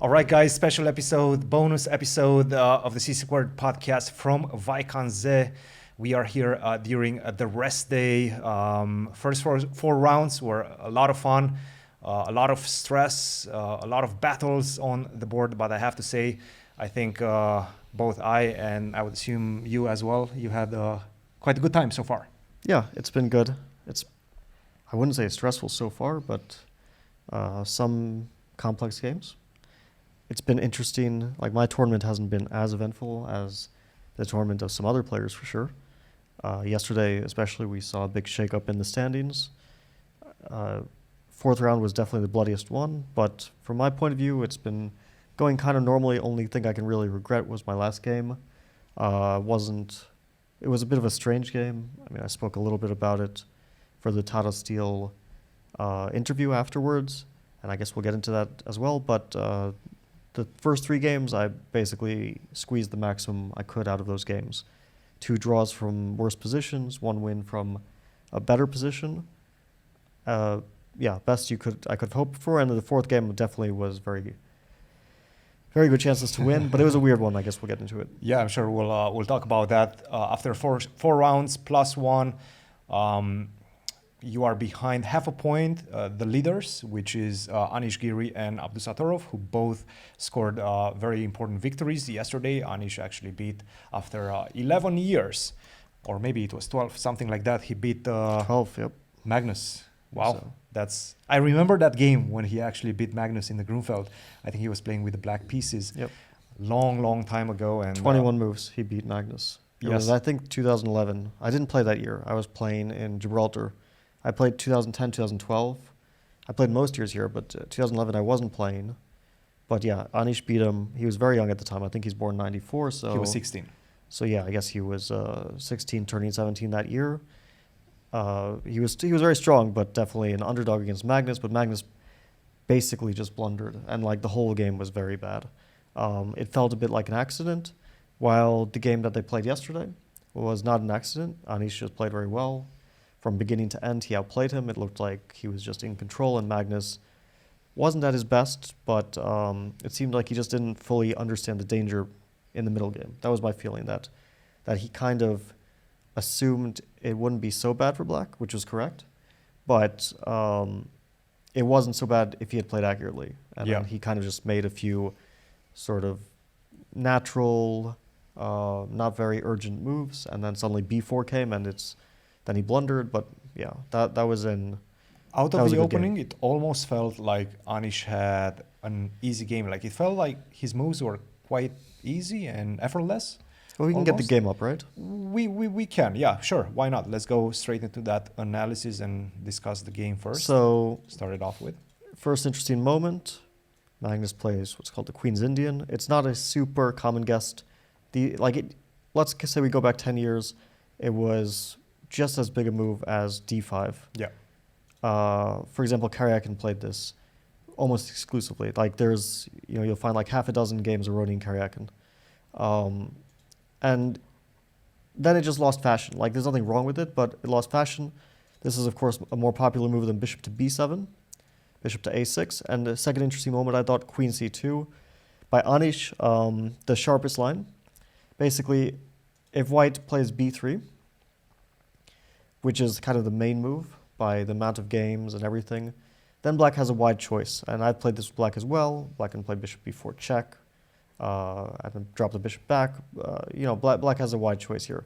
All right, guys, special episode, bonus episode of the C Squared podcast from Vaikanze. We are here during the rest day. First four rounds were a lot of fun, a lot of stress, a lot of battles on the board. But I have to say, I think both I and I would assume you as well, you had quite a good time so far. Yeah, it's been good. I wouldn't say stressful so far, but some complex games. It's been interesting. Like, my tournament hasn't been as eventful as the tournament of some other players for sure. Yesterday, especially, we saw a big shakeup in the standings. Fourth round was definitely the bloodiest one, but from my point of view, it's been going kind of normally. Only thing I can really regret was my last game. It was a bit of a strange game. I mean, I spoke a little bit about it for the Tata Steel interview afterwards, and I guess we'll get into that as well, but the first three games, I basically squeezed the maximum I could out of those games. 2 draws from worse positions, 1 win from a better position. Best I could hope for. And the fourth game definitely was very, very good chances to win, but it was a weird one. I guess we'll get into it. Yeah, I'm sure we'll talk about that after four rounds plus 1. You are behind half a point, the leaders, which is Anish, Giri, and Abdusattorov, who both scored very important victories yesterday. Anish actually beat, after 11 years, or maybe it was 12, something like that, he beat 12, yep. Magnus. Wow, So. I remember that game when he actually beat Magnus in the Grunfeld. I think he was playing with the black pieces. Yep. Long time ago. And 21 moves, he beat Magnus. It was, I think, 2011. I didn't play that year. I was playing in Gibraltar. I played 2010, 2012. I played most years here, but 2011 I wasn't playing. But yeah, Anish beat him. He was very young at the time. I think he's born 94. So he was 16. So yeah, I guess he was 16, turning 17 that year. He was very strong, but definitely an underdog against Magnus. But Magnus basically just blundered, and like the whole game was very bad. It felt a bit like an accident, while the game that they played yesterday was not an accident. Anish just played very well. From beginning to end, he outplayed him. It looked like he was just in control, and Magnus wasn't at his best, but it seemed like he just didn't fully understand the danger in the middle game. That was my feeling, that he kind of assumed it wouldn't be so bad for Black, which was correct, but it wasn't so bad if he had played accurately. And then he kind of just made a few sort of natural, not very urgent moves, and then suddenly B4 came, and then he blundered, but yeah, that was in... Out of the opening, it almost felt like Anish had an easy game. Like, it felt like his moves were quite easy and effortless. Well, we can get the game up, right? We can, yeah, sure. Why not? Let's go straight into that analysis and discuss the game first. So, start it off with. First interesting moment, Magnus plays what's called the Queen's Indian. It's not a super common guest. Let's say we go back 10 years, it was just as big a move as D5. Yeah. For example, Karyakin played this almost exclusively. Like, there's, you'll find like half a dozen games of Rodion Karyakin. And then it just lost fashion. Like, there's nothing wrong with it, but it lost fashion. This is, of course, a more popular move than bishop to B7, bishop to A6. And the second interesting moment, I thought Queen C2 by Anish, the sharpest line. Basically, if white plays B3, which is kind of the main move by the amount of games and everything, then Black has a wide choice. And I've played this with Black as well. Black can play bishop b4 check, and then drop the bishop back. Black has a wide choice here.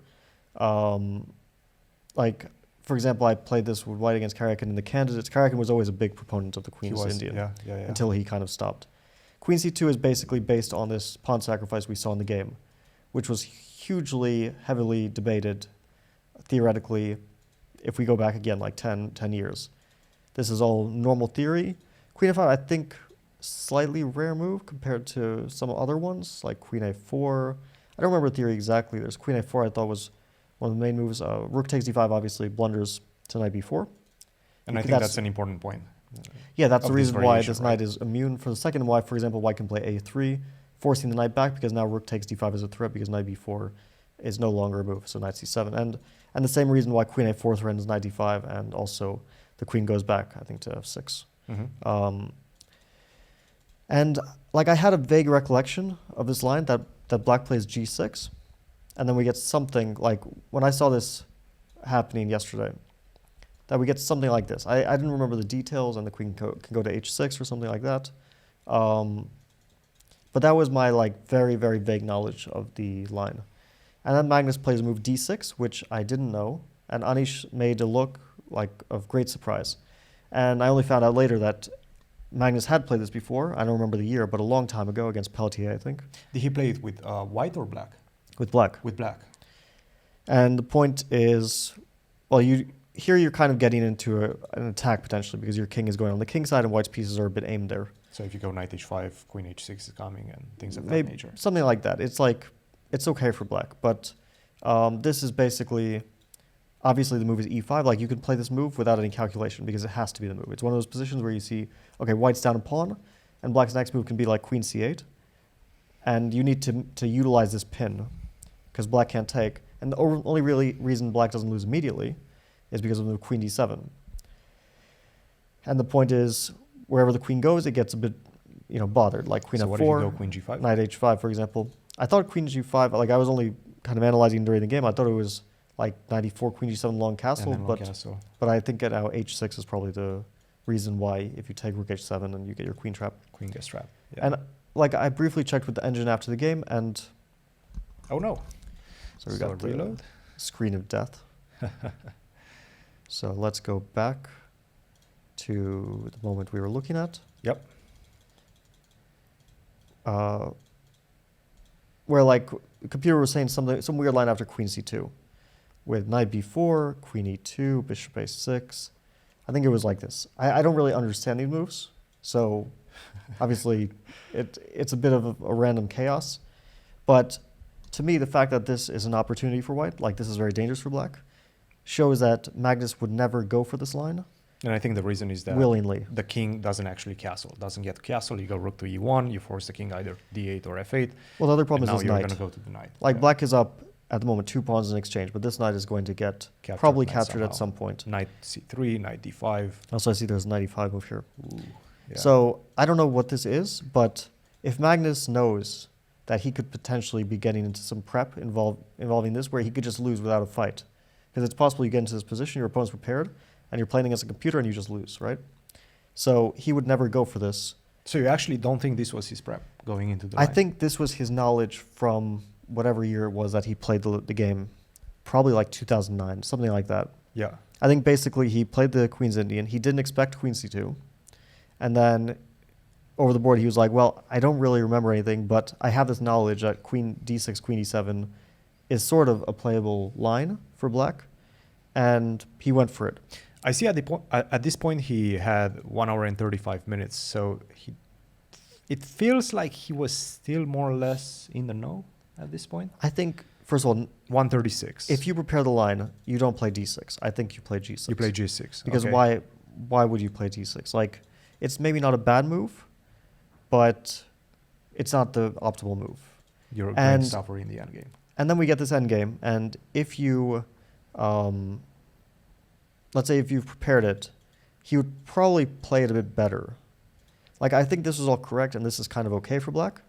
Like, for example, I played this with white against Karyakin in the candidates. Karyakin was always a big proponent of the Queen's Indian until he kind of stopped. Queen c2 is basically based on this pawn sacrifice we saw in the game, which was hugely, heavily debated theoretically. If we go back again, like 10 years. This is all normal theory. Queen f5, I think, slightly rare move compared to some other ones, like Queen a4. I don't remember the theory exactly. There's Queen a4 I thought was one of the main moves. Rook takes d5 obviously blunders to knight b4. And I think that's an important point. Yeah, that's the reason why this knight is immune. For the second why, for example, white can play a3, forcing the knight back, because now rook takes d5 is a threat, because knight b4 is no longer a move, so knight c7. And the same reason why queen a4 threatens knight d5, and also the queen goes back, I think, to f6. Mm-hmm. And like I had a vague recollection of this line that black plays g6, and then we get something like when I saw this happening yesterday, that we get something like this. I didn't remember the details, and the queen can go to h6 or something like that. But that was my like very, very vague knowledge of the line. And then Magnus plays a move d6, which I didn't know, and Anish made a look like of great surprise. And I only found out later that Magnus had played this before. I don't remember the year, but a long time ago against Peltier, I think. Did he play it with white or black? With black. With black. And the point is, well, you're kind of getting into an attack potentially because your king is going on the king side and white's pieces are a bit aimed there. So if you go knight h5, queen h6 is coming and things of Maybe that nature. something like that. It's like, it's okay for black, but this is basically, obviously the move is e5. Like you can play this move without any calculation because it has to be the move. It's one of those positions where you see, okay, white's down a pawn, and black's next move can be like queen c8, and you need to utilize this pin because black can't take. And the only really reason black doesn't lose immediately is because of the queen d7. And the point is, wherever the queen goes, it gets a bit, bothered. Like queen so f4, what if you go queen g5? knight h5, for example. I thought queen g5, like I was only kind of analyzing during the game. I thought it was like knight e4, queen g7, long castle, but I think now h6 is probably the reason why if you take rook h7 and you get your queen trap. Queen gets trapped. Yeah. And like I briefly checked with the engine after the game, and oh no! So we got the reload screen of death. So let's go back to the moment we were looking at. Yep. Where like the computer was saying some weird line after queen c2 with knight b4, queen e2, bishop a6. I think it was like this. I don't really understand these moves, so obviously it's a bit of a random chaos. But to me, the fact that this is an opportunity for white, like this is very dangerous for black, shows that Magnus would never go for this line. And I think the reason is that willingly the king doesn't actually castle, doesn't get castle. You go rook to e1, you force the king either d8 or f8. Well, the other problem is now this you're knight. going to go to the knight. Like black is up at the moment 2 pawns in exchange, but this knight is going to get probably captured at some point. Knight c3, knight d5. Also, I see there's a knight e5 move here. Ooh, yeah. So I don't know what this is, but if Magnus knows that he could potentially be getting into some prep involving this, where he could just lose without a fight, because it's possible you get into this position, your opponent's prepared, and you're playing against a computer and you just lose, right? So he would never go for this. So you actually don't think this was his prep going into the I line? think this was his knowledge from whatever year it was that he played the game, probably like 2009, something like that. Yeah. I think basically he played the Queen's Indian. He didn't expect Queen c2. And then over the board he was like, well, I don't really remember anything, but I have this knowledge that queen d6, queen e7 is sort of a playable line for black. And he went for it. I see at this point he had 1 hour and 35 minutes. So it feels like he was still more or less in the know at this point. I think, first of all, 136. if you prepare the line, you don't play d6. I think you play g6. You play g6. Because okay. why would you play d6? Like, it's maybe not a bad move, but it's not the optimal move. You're going to suffer in the endgame. And then we get this endgame, and if you, let's say if you've prepared it, he would probably play it a bit better. Like, I think this is all correct, and this is kind of okay for black.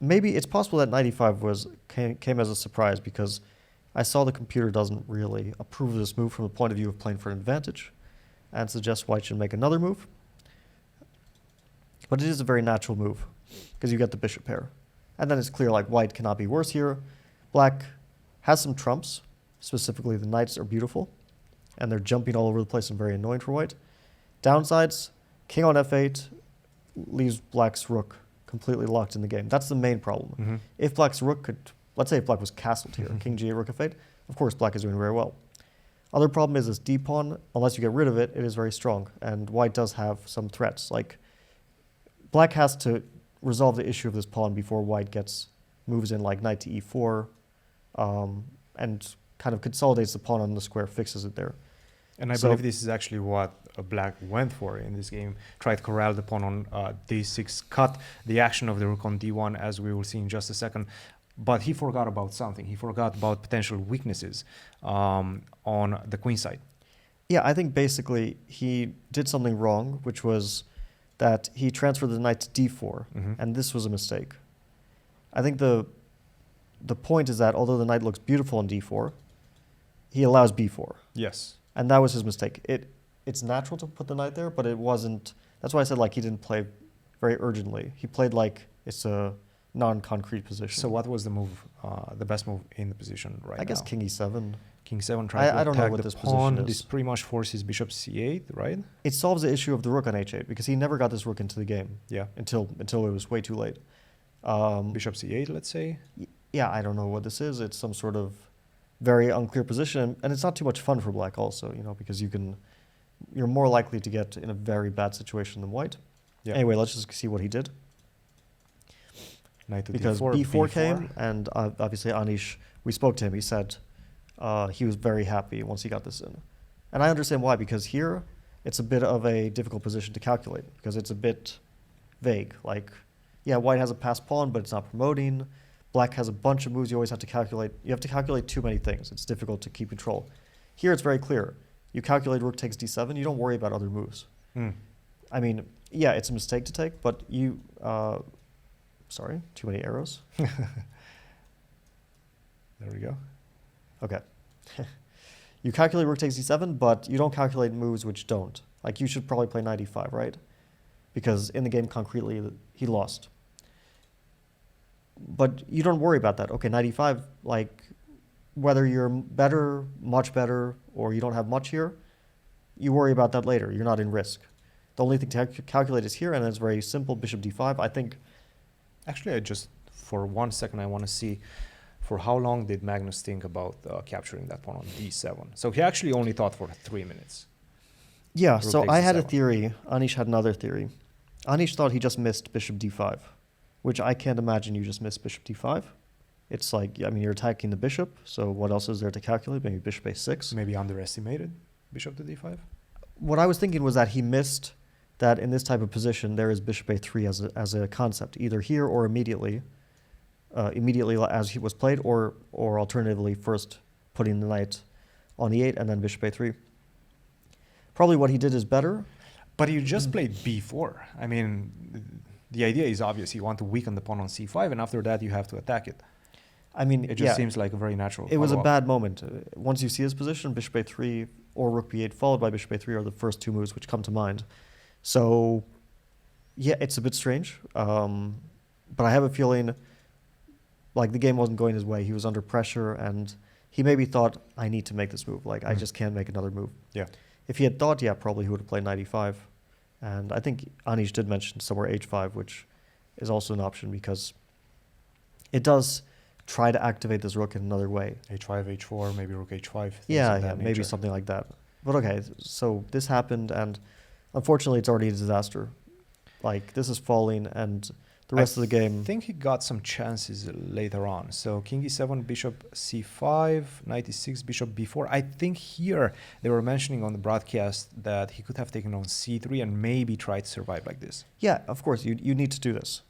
Maybe it's possible that knight e5 came as a surprise, because I saw the computer doesn't really approve of this move from the point of view of playing for an advantage, and suggests white should make another move. But it is a very natural move, because you get the bishop pair. And then it's clear, like, white cannot be worse here. Black has some trumps. Specifically, the knights are beautiful, and they're jumping all over the place and very annoying for white. Downsides, king on f8 leaves black's rook completely locked in the game. That's the main problem. Mm-hmm. If black's rook could, let's say if black was castled here, king g8, rook f8, of course black is doing very well. Other problem is this d pawn, unless you get rid of it, it is very strong, and white does have some threats. Like, black has to resolve the issue of this pawn before white moves in like knight to e4, and kind of consolidates the pawn on the square, fixes it there. And I believe this is actually what black went for in this game. Tried to corral the pawn on d6, cut the action of the rook on d1, as we will see in just a second. But he forgot about something. He forgot about potential weaknesses on the queen side. Yeah, I think basically he did something wrong, which was that he transferred the knight to d4, and this was a mistake. I think the point is that although the knight looks beautiful on d4, he allows b4. Yes. And that was his mistake. It's natural to put the knight there, but it wasn't. That's why I said like he didn't play very urgently. He played like it's a non-concrete position. So what was the move, the best move in the position right now? I guess king e7. King 7 trying to I don't know attack what the this pawn. position is. This pretty much forces bishop c8, right? It solves the issue of the rook on h8 because he never got this rook into the game. Yeah. Until it was way too late. Bishop c8, let's say. Yeah, I don't know what this is. It's some sort of very unclear position, and it's not too much fun for black also, because you're more likely to get in a very bad situation than white. Yeah. Anyway, let's just see what he did. Knight to because d4, b4 came, and obviously Anish, we spoke to him. He said he was very happy once he got this in. And I understand why, because here it's a bit of a difficult position to calculate, because it's a bit vague. Like, yeah, white has a passed pawn, but it's not promoting. Black has a bunch of moves you always have to calculate. You have to calculate too many things. It's difficult to keep control. Here it's very clear. You calculate rook takes d7, you don't worry about other moves. I mean, yeah, it's a mistake to take, but you... sorry, too many arrows. There we go. Okay. You calculate rook takes d7, but you don't calculate moves which don't. Like, you should probably play knight e5, right? Because in the game, concretely, he lost. But you don't worry about that. Okay, knight e5, like, whether you're better, much better, or you don't have much here, you worry about that later. You're not in risk. The only thing to calculate is here, and it's very simple. Bishop d5, I think... Actually, for 1 second, I want to see for how long did Magnus think about capturing that pawn on d7. So he actually only thought for 3 minutes. Yeah, Rook so takes I had a d7. theory. Anish had another theory. Anish thought he just missed bishop d5, which I can't imagine you just missed bishop d5. It's like, I mean, you're attacking the bishop, so what else is there to calculate? Maybe bishop a6. Maybe underestimated bishop to d5. What I was thinking was that he missed that in this type of position, there is bishop a3 as a concept, either here or immediately as he was played, or alternatively first putting the knight on e8 and then bishop a3. Probably what he did is better. But you just played b4. I mean, the idea is obvious. You want to weaken the pawn on c5, and after that, you have to attack it. I mean, It just seems like a very natural It was a follow-up. bad moment. Once you see his position, bishop a3 or rook b8 followed by bishop a3 are the first two moves which come to mind. So, yeah, it's a bit strange. But I have a feeling like the game wasn't going his way. He was under pressure, and he maybe thought, I need to make this move. Like, I just can't make another move. Yeah. If he had thought, yeah, probably he would have played knight e5. And I think Anish did mention somewhere h5, which is also an option because it does try to activate this rook in another way. h5, h4, maybe rook h5. Yeah, maybe something like that. But okay, so this happened, and unfortunately, it's already a disaster. Like, this is falling, and the rest of the game... I think he got some chances later on. So king e7, bishop c5, knight e6, bishop b4. I think here they were mentioning on the broadcast that he could have taken on c3 and maybe tried to survive like this. Yeah, of course, you need to do this.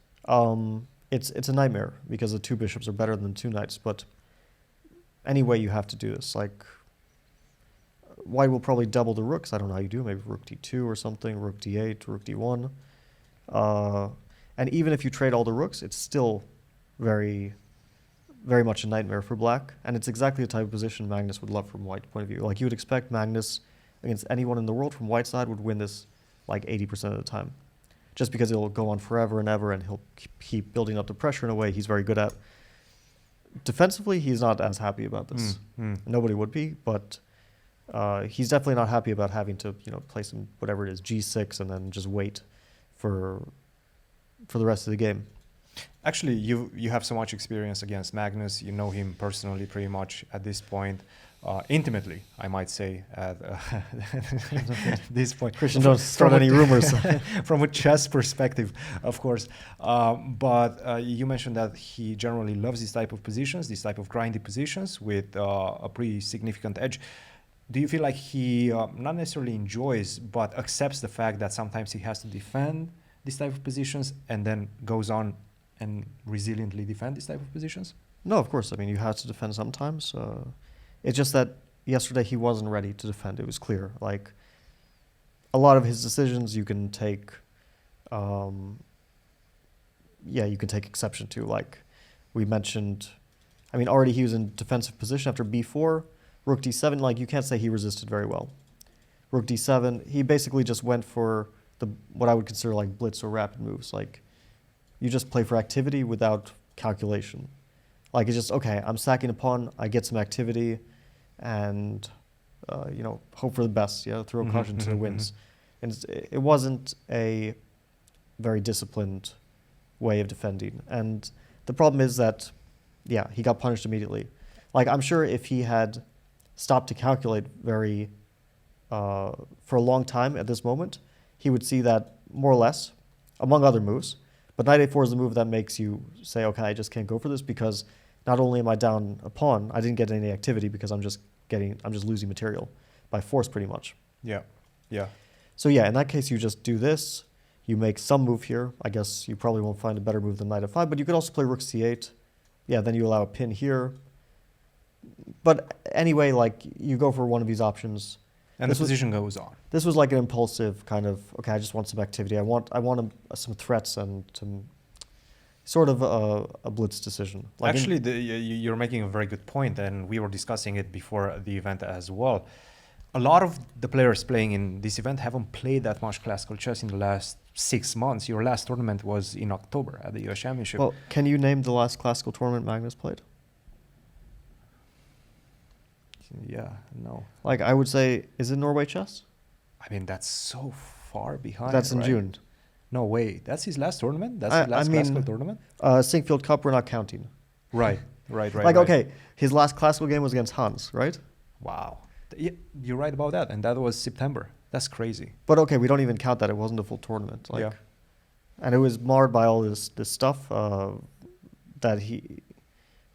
It's a nightmare, because the two bishops are better than two knights, but anyway, you have to do this. Like, white will probably double the rooks. I don't know how you do it. Maybe rook d2 or something, rook d8, rook d1. And even if you trade all the rooks, it's still very, very much a nightmare for black. And it's exactly the type of position Magnus would love from white's point of view. Like, you would expect Magnus against anyone in the world from white side would win this like 80% of the time. Just because it'll go on forever and ever, and he'll keep building up the pressure in a way he's very good at. Defensively, he's not as happy about this. Nobody would be, but he's definitely not happy about having to, play some, whatever it is, g6 and then just wait for the rest of the game. Actually, you have so much experience against Magnus. You know him personally pretty much at this point. Intimately, I might say, at this point. Christian, don't start any rumors. From a chess perspective, of course. But you mentioned that he generally loves this type of positions, this type of grindy positions with a pretty significant edge. Do you feel like he not necessarily enjoys, but accepts the fact that sometimes he has to defend this type of positions and then goes on and resiliently defend this type of positions? No, of course. I mean, you have to defend sometimes. It's just that yesterday he wasn't ready to defend. It was clear. Like, a lot of his decisions you can take yeah, you can take exception to. Like we mentioned, I mean, already he was in defensive position after b4, rook d7. Like you can't say he resisted very well. Rook d7, he basically just went for the what I would consider like blitz or rapid moves. Like you just play for activity without calculation. Like it's just, okay, I'm sacking a pawn, I get some activity, and hope for the best. Throw caution to the winds. And it wasn't a very disciplined way of defending. And the problem is that, yeah, he got punished immediately. Like I'm sure if he had stopped to calculate for a long time at this moment, he would see that more or less, among other moves. But knight a4 is the move that makes you say, okay, I just can't go for this because not only am I down a pawn, I didn't get any activity because I'm just losing material by force pretty much. Yeah. So yeah, in that case, you just do this. You make some move here. I guess you probably won't find a better move than knight f5, but you could also play rook c8. Yeah, then you allow a pin here. But anyway, like you go for one of these options. And the position goes on. This was like an impulsive kind of, okay, I just want some activity. I want some threats and some sort of a blitz decision. Like actually, you're making a very good point, and we were discussing it before the event as well. A lot of the players playing in this event haven't played that much classical chess in the last 6 months. Your last tournament was in October at the US Championship. Well, can you name the last classical tournament Magnus played? Yeah, no. Like I would say, is it Norway chess? I mean, that's so far behind. That's in right? June. No way. That's his last tournament? That's his last classical tournament? Sinkfield Cup, we're not counting. Right. Like, okay, his last classical game was against Hans, right? Wow. Yeah, you're right about that. And that was September. That's crazy. But okay, we don't even count that. It wasn't a full tournament. Like, yeah. And it was marred by all this stuff that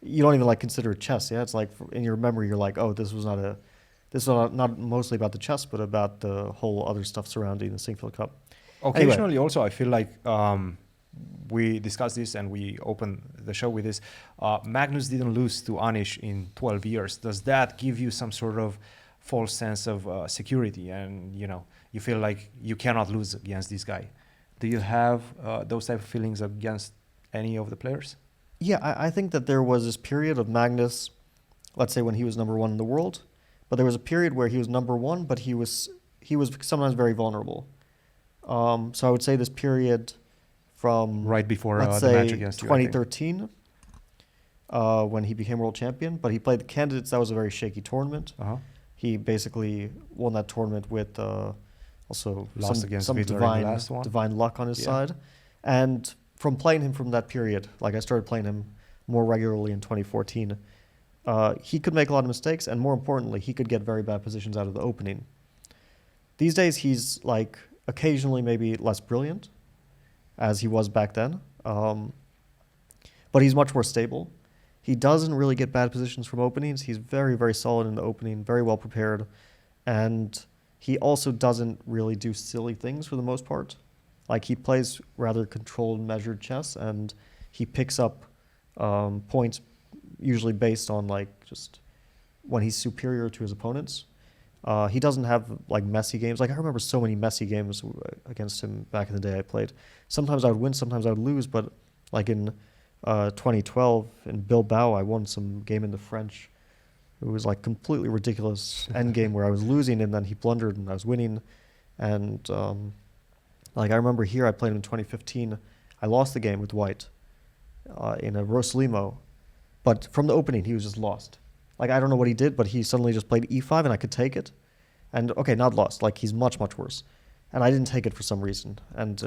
you don't even like consider chess. Yeah, it's like in your memory, you're like, oh, this was not mostly about the chess, but about the whole other stuff surrounding the Sinkfield Cup. Occasionally, anyway. Also, I feel like we discussed this and we opened the show with this. Magnus didn't lose to Anish in 12 years. Does that give you some sort of false sense of security? And you feel like you cannot lose against this guy. Do you have those type of feelings against any of the players? Yeah, I think that there was this period of Magnus, let's say when he was number one in the world, but there was a period where he was number one, but he was sometimes very vulnerable. So I would say this period from right before let's the say match against 2013, when he became world champion, but he played the candidates. That was a very shaky tournament. He basically won that tournament with also lost against some Vitor in the last one. divine luck on his side, and from playing him from that period, like I started playing him more regularly in 2014, he could make a lot of mistakes, and more importantly, he could get very bad positions out of the opening. These days, he's like occasionally maybe less brilliant, as he was back then, but he's much more stable. He doesn't really get bad positions from openings. He's very, very solid in the opening, very well prepared, and he also doesn't really do silly things for the most part. Like he plays rather controlled, measured chess, and he picks up points usually based on like just when he's superior to his opponents. He doesn't have like messy games. Like I remember so many messy games against him back in the day I played. Sometimes I would win, sometimes I would lose, but like in 2012 in Bilbao, I won some game in the French. It was like completely ridiculous end game where I was losing and then he blundered and I was winning. And like I remember here, I played him in 2015. I lost the game with white in a Rosalimo, but from the opening he was just lost. Like I don't know what he did, but he suddenly just played e5 and I could take it. And okay, not lost. Like he's much, much worse. And I didn't take it for some reason. And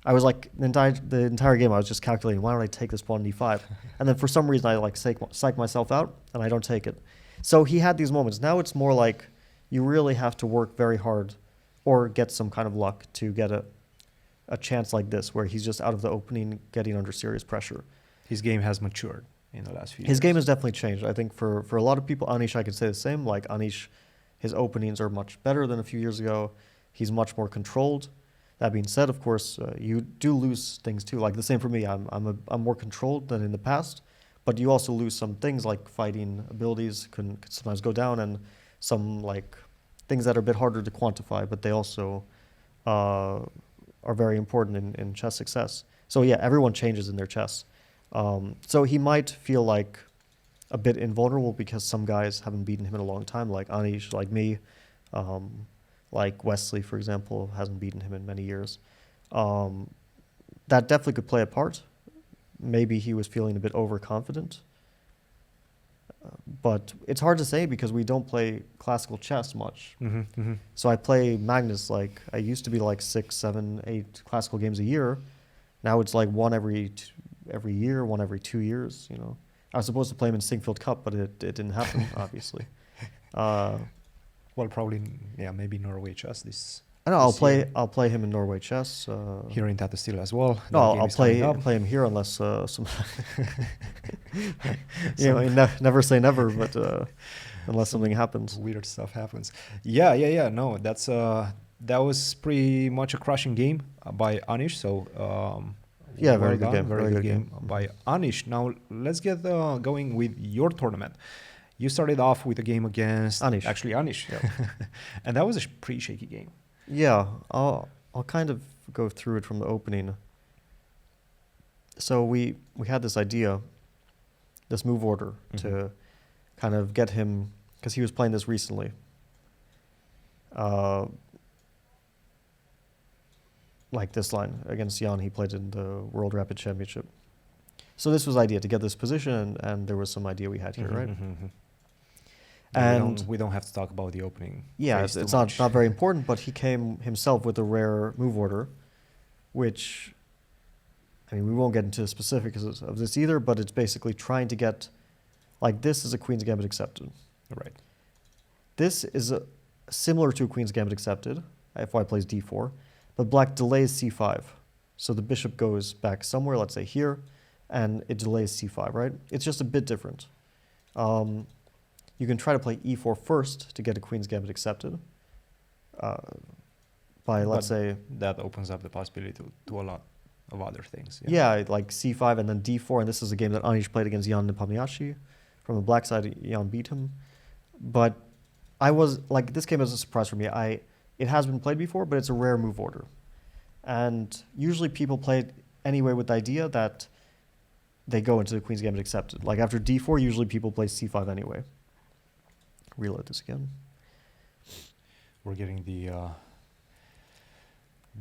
I was like the entire game I was just calculating, why don't I take this pawn d5? And then for some reason I like psych myself out and I don't take it. So he had these moments. Now it's more like you really have to work very hard or get some kind of luck to get a chance like this where he's just out of the opening getting under serious pressure. His game has matured in the last few years. His game has definitely changed. I think for a lot of people, Anish, I could say the same. Like Anish, his openings are much better than a few years ago. He's much more controlled. That being said, of course, you do lose things too. Like the same for me. I'm more controlled than in the past, but you also lose some things like fighting abilities can sometimes go down, and some like things that are a bit harder to quantify. But they also, are very important in chess success. So yeah, everyone changes in their chess. So he might feel like a bit invulnerable because some guys haven't beaten him in a long time, like Anish, like me, like Wesley, for example, hasn't beaten him in many years. That definitely could play a part. Maybe he was feeling a bit overconfident. But it's hard to say because we don't play classical chess much. So I play Magnus, like, I used to be like 6, 7, 8 classical games a year. Now it's like one every year, one every 2 years, you know. I was supposed to play him in Singfield Cup, but it didn't happen, obviously. Well, probably, yeah, maybe Norway chess this. I know I'll play him in Norway chess. Here in Tata Steel as well. No, I'll play him here unless some. You know, never say never, but unless something happens. Weird stuff happens. Yeah. No, that was pretty much a crushing game by Anish. So yeah, very good game. Very good game by Anish. Now let's get going with your tournament. You started off with a game against Anish. Actually, Anish, yeah. And that was a pretty shaky game. Yeah, I'll kind of go through it from the opening. So we had this idea, this move order to kind of get him, because he was playing this recently. Like this line against Jan, he played in the World Rapid Championship. So this was the idea, to get this position, and there was some idea we had here, right? And we don't have to talk about the opening. Yeah, it's not very important, but he came himself with a rare move order, which, I mean, we won't get into the specifics of this either, but it's basically trying to get, like, this is a Queen's Gambit accepted. Right. This is similar to a Queen's Gambit accepted, if white plays d4, but black delays c5. So the bishop goes back somewhere, let's say here, and it delays c5, right? It's just a bit different. You can try to play e4 first to get a Queen's Gambit accepted. Let's say... That opens up the possibility to a lot of other things. Yeah, like c5 and then d4, and this is a game that Anish played against Jan Nepomniachtchi. From the black side, Jan beat him. But I was, like, this game was a surprise for me. It has been played before, but it's a rare move order. And usually people play it anyway with the idea that they go into the Queen's Gambit accepted. Like after d4, usually people play c5 anyway. Reload this again. We're getting the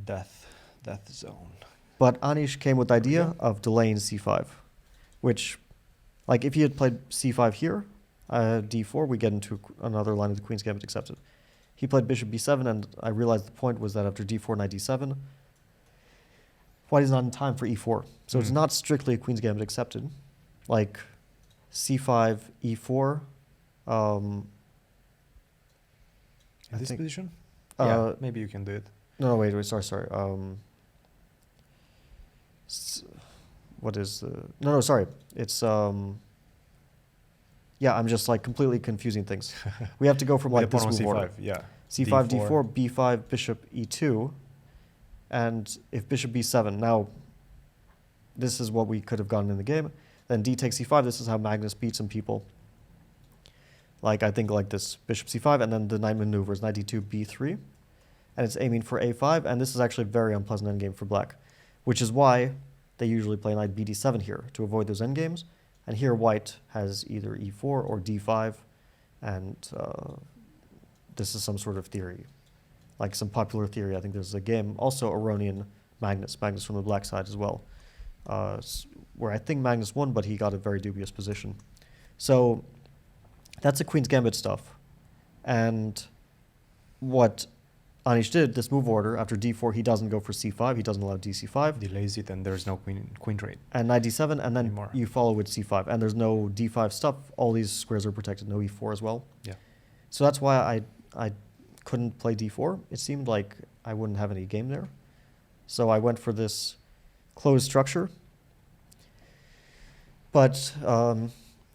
death zone. But Anish came with the idea of delaying c5, which, like, if he had played c5 here, d4, we get into another line of the Queen's Gambit accepted. He played bishop b7, and I realized the point was that after d4, knight d7, white is not in time for e4. So it's not strictly a Queen's Gambit accepted. Like c5, e4. In this position? Yeah, maybe you can do it. No, wait, sorry. What is the... No, sorry. It's... Yeah, I'm just like completely confusing things. We have to go from like this move order. Yeah. c5, d4, b5, bishop e2. And if bishop b7, now this is what we could have gotten in the game. Then d takes c5, this is how Magnus beats some people. Like, I think like this, bishop c5, and then the knight maneuvers, knight d2, b3. And it's aiming for a5, and this is actually a very unpleasant endgame for black, which is why they usually play knight bd7 here, to avoid those endgames. And here white has either e4 or d5, and this is some sort of theory, like some popular theory. I think there's a game, also Aronian Magnus from the black side as well, where I think Magnus won, but he got a very dubious position. So that's the Queen's Gambit stuff. And what Anish did, this move order, after d4, he doesn't go for c5, he doesn't allow dc5. Delays it, and there's no queen trade. And knight d7, and then anymore. You follow with c5. And there's no d5 stuff. All these squares are protected, no e4 as well. Yeah. So that's why I couldn't play d4. It seemed like I wouldn't have any game there. So I went for this closed structure. But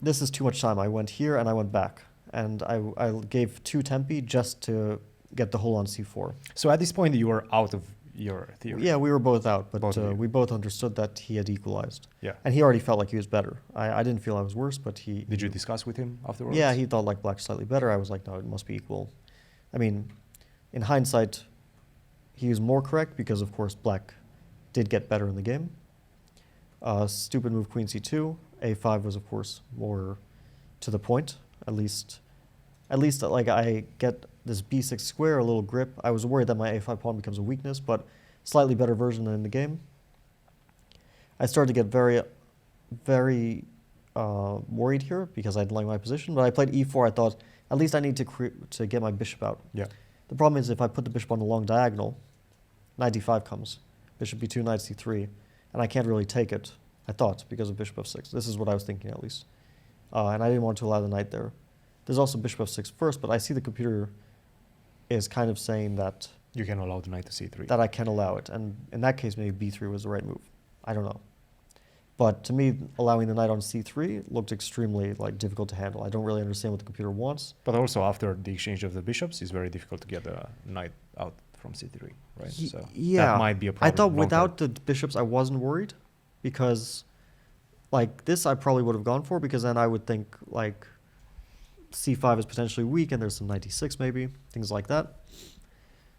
this is too much time. I went here and I went back. And I gave 2 tempi just to get the hole on c4. So at this point, you were out of your theory. Yeah, we were both out, but we both understood that he had equalized. Yeah. And he already felt like he was better. I didn't feel I was worse, but he... Did you discuss with him afterwards? Yeah, he thought like black slightly better. I was like, no, it must be equal. I mean, in hindsight, he was more correct because, of course, black did get better in the game. Stupid move queen c2. a5 was, of course, more to the point. At least, like, I get this b6 square, a little grip. I was worried that my a5 pawn becomes a weakness, but slightly better version than in the game. I started to get very, very worried here because I didn't like my position. But I played e4. I thought, at least I need to get my bishop out. Yeah. The problem is if I put the bishop on the long diagonal, knight d5 comes, bishop b2, knight c3, and I can't really take it, I thought, because of bishop f6. This is what I was thinking, at least. And I didn't want to allow the knight there. There's also bishop f6 first, but I see the computer is kind of saying that You can allow the knight to c3. that I can allow it. And in that case, maybe b3 was the right move. I don't know. But to me, allowing the knight on c3 looked extremely difficult to handle. I don't really understand what the computer wants. But also after the exchange of the bishops, it's very difficult to get the knight out from c3, right? So Yeah. that might be a problem. I thought long without term. the bishops, I wasn't worried because this I probably would have gone for because then I would think c5 is potentially weak and there's some knight d6 maybe, things like that.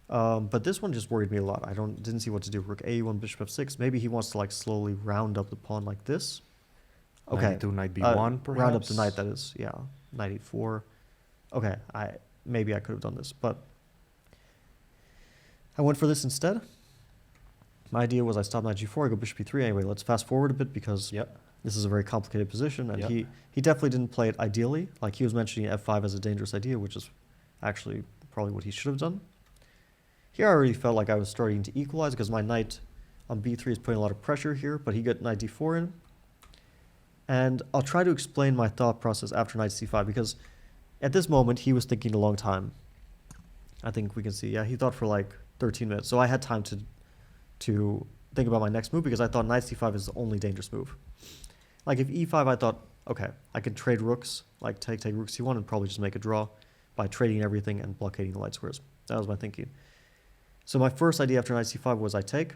But this one just worried me a lot. I didn't see what to do. Rook a1, bishop f6. Maybe he wants to slowly round up the pawn like this. Okay. Knight e2, knight b1, perhaps. Round up the knight, that is. Yeah. Knight e4. Okay. Maybe I could have done this, but I went for this instead. My idea was I stop knight g4, I go bishop e3. Anyway, let's fast forward a bit because this is a very complicated position, and he definitely didn't play it ideally. He was mentioning f5 as a dangerous idea, which is actually probably what he should have done. Here I already felt like I was starting to equalize because my knight on b3 is putting a lot of pressure here, but he got knight d4 in. And I'll try to explain my thought process after knight c5 because at this moment he was thinking a long time. I think we can see, he thought for 13 minutes. So I had time to think about my next move because I thought knight c5 is the only dangerous move. If e5, I thought, okay, I could trade rooks, take rook c1 and probably just make a draw by trading everything and blockading the light squares. That was my thinking. So my first idea after knight c5 was I take.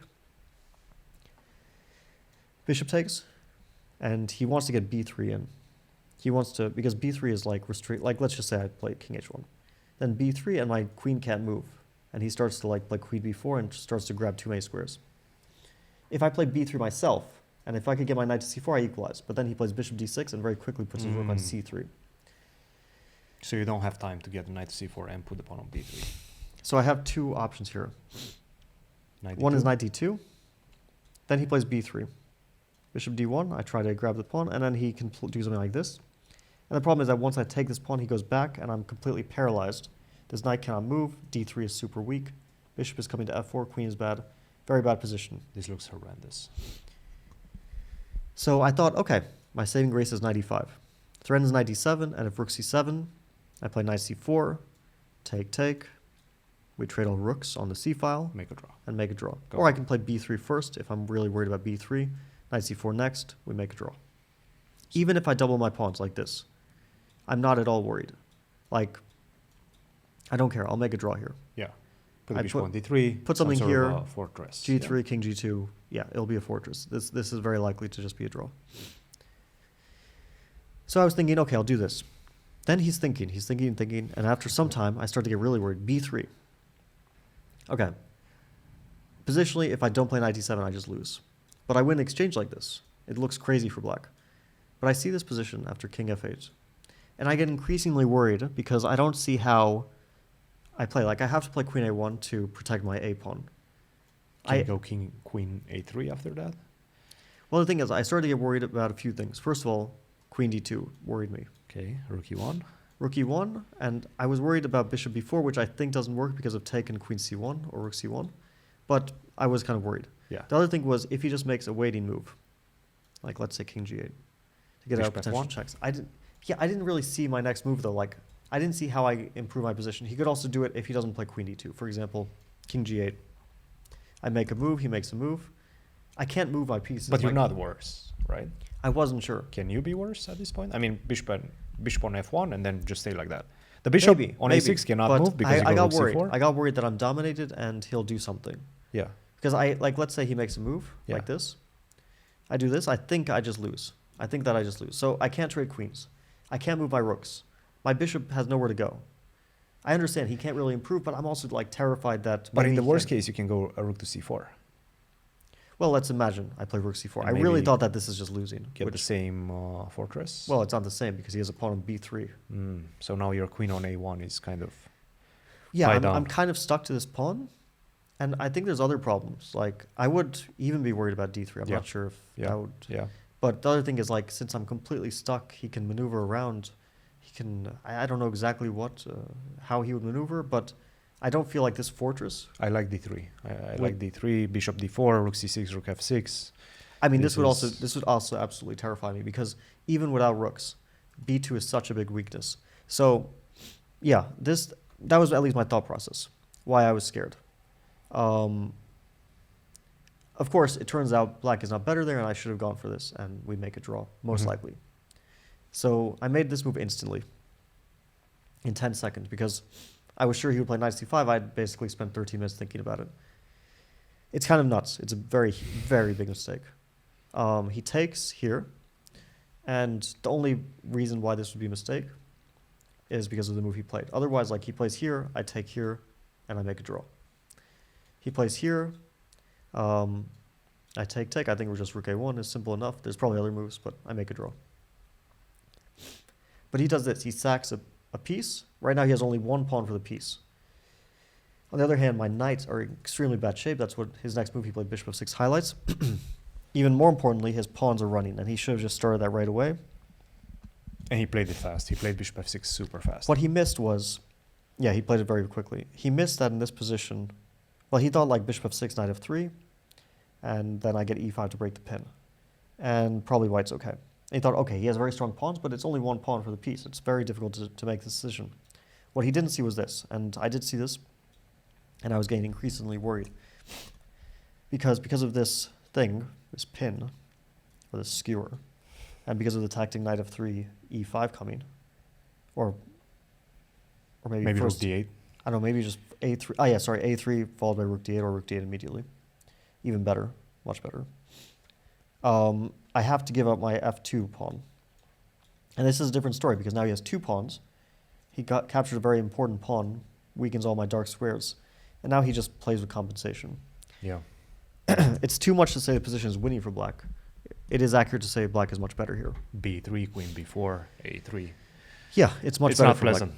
Bishop takes. And he wants to get b3 in. He wants to, because b3 is restrict, let's just say I play king h1. Then b3 and my queen can't move. And he starts to play queen b4 and starts to grab too many squares. If I play b3 myself, and if I could get my knight to c4, I equalize. But then he plays bishop d6 and very quickly puts his rook on c3. So you don't have time to get the knight to c4 and put the pawn on b3. So I have two options here. Knight One d2. is knight d2. Then he plays b3. Bishop d1, I try to grab the pawn, and then he can do something like this. And the problem is that once I take this pawn, he goes back, and I'm completely paralyzed. This knight cannot move. d3 is super weak. Bishop is coming to f4. Queen is bad. Very bad position. This looks horrendous. So I thought, okay, my saving grace is knight e5. Threat is knight d7, and if rook c7, I play knight c4, take. We trade all rooks on the c file. Make a draw. And make a draw. Go Or on. I can play b3 first if I'm really worried about b3. Knight c4 next, we make a draw. Even if I double my pawns like this, I'm not at all worried. I don't care. I'll make a draw here. Yeah. Put the I bishop put- on d3. put some something sort here, of a fortress. g3, king g2. Yeah, it'll be a fortress. This is very likely to just be a draw. So I was thinking, okay, I'll do this. Then he's thinking, and after some time, I start to get really worried. b3. Okay. Positionally, if I don't play knight d7, I just lose. But I win an exchange like this. It looks crazy for black. But I see this position after king f8. And I get increasingly worried because I don't see how I play. I have to play queen a1 to protect my a pawn. Can you go queen a3 after that? Well, the thing is, I started to get worried about a few things. First of all, queen d2 worried me. Okay, rook e1. Rook e1, and I was worried about bishop b4, which I think doesn't work because of take and queen c1 or rook c1. But I was kind of worried. Yeah. The other thing was if he just makes a waiting move, let's say king g8, to get out Bishop potential f1? checks. I didn't really see my next move though. I didn't see how I improve my position. He could also do it if he doesn't play queen d2. For example, king g8. I make a move, he makes a move. I can't move my pieces. But you're not worse, right? I wasn't sure. Can you be worse at this point? I mean, bishop on f1 and then just stay like that. The bishop on a6 cannot but move because I you go got rook worried. c4. I got worried that I'm dominated and he'll do something. Yeah. Because let's say he makes a move like this. I do this. I think I just lose. So I can't trade queens. I can't move my rooks. My bishop has nowhere to go. I understand he can't really improve, but I'm also like terrified that. But in maybe the he worst can- case, you can go a rook to c4. well, let's imagine I play rook c4. And I really maybe thought that this is just losing. Get the same fortress. Well, it's not the same because he has a pawn on b3. So now your queen on a1 is kind of Yeah, tied down. I'm kind of stuck to this pawn, and I think there's other problems. Like I would even be worried about d3. I'm Yeah. not sure if Yeah. that would. Yeah. But the other thing is like since I'm completely stuck, he can maneuver around. He can. I don't know exactly how he would maneuver, but I don't feel like this fortress. I like d3. I like d3, bishop d4, rook c6, rook f6. I mean, this would is- also absolutely terrify me because even without rooks, b2 is such a big weakness. So, yeah, that was at least my thought process. Why I was scared. Of course, it turns out black is not better there, and I should have gone for this, and we make a draw most likely. So I made this move instantly, in 10 seconds, because I was sure he would play knight c5. I'd basically spent 13 minutes thinking about it. It's kind of nuts. It's a very, very big mistake. He takes here, and the only reason why this would be a mistake is because of the move he played. Otherwise, like he plays here, I take here, and I make a draw. He plays here, I take. I think we're just rook a1 is simple enough. There's probably other moves, but I make a draw. But he does this. He sacks a piece. Right now he has only one pawn for the piece. On the other hand, my knights are in extremely bad shape. That's what his next move he played bishop f6 highlights. Even more importantly, his pawns are running, and he should have just started that right away. And he played it fast. He played bishop f6 super fast. What he missed was, yeah, he played it very quickly. He missed that in this position. Well, he thought like bishop f6, knight f3, and then I get e5 to break the pin. And probably white's okay. And he thought, okay, he has very strong pawns, but it's only one pawn for the piece. It's very difficult to make this decision. What he didn't see was this, and I did see this, and I was getting increasingly worried. Because of this thing, this pin, or this skewer, and because of the tactic knight f3, e5 coming, or maybe rook first, d8. I don't know, maybe just a3, oh yeah, sorry, a3 followed by rook d8 or rook d8 immediately. Even better, much better. I have to give up my f2 pawn. And this is a different story because now he has two pawns. He captured a very important pawn, weakens all my dark squares, and now he just plays with compensation. Yeah. It's too much to say the position is winning for black. It is accurate to say black is much better here. b3, queen b4, a3. Yeah, it's much It's better not for black. pleasant.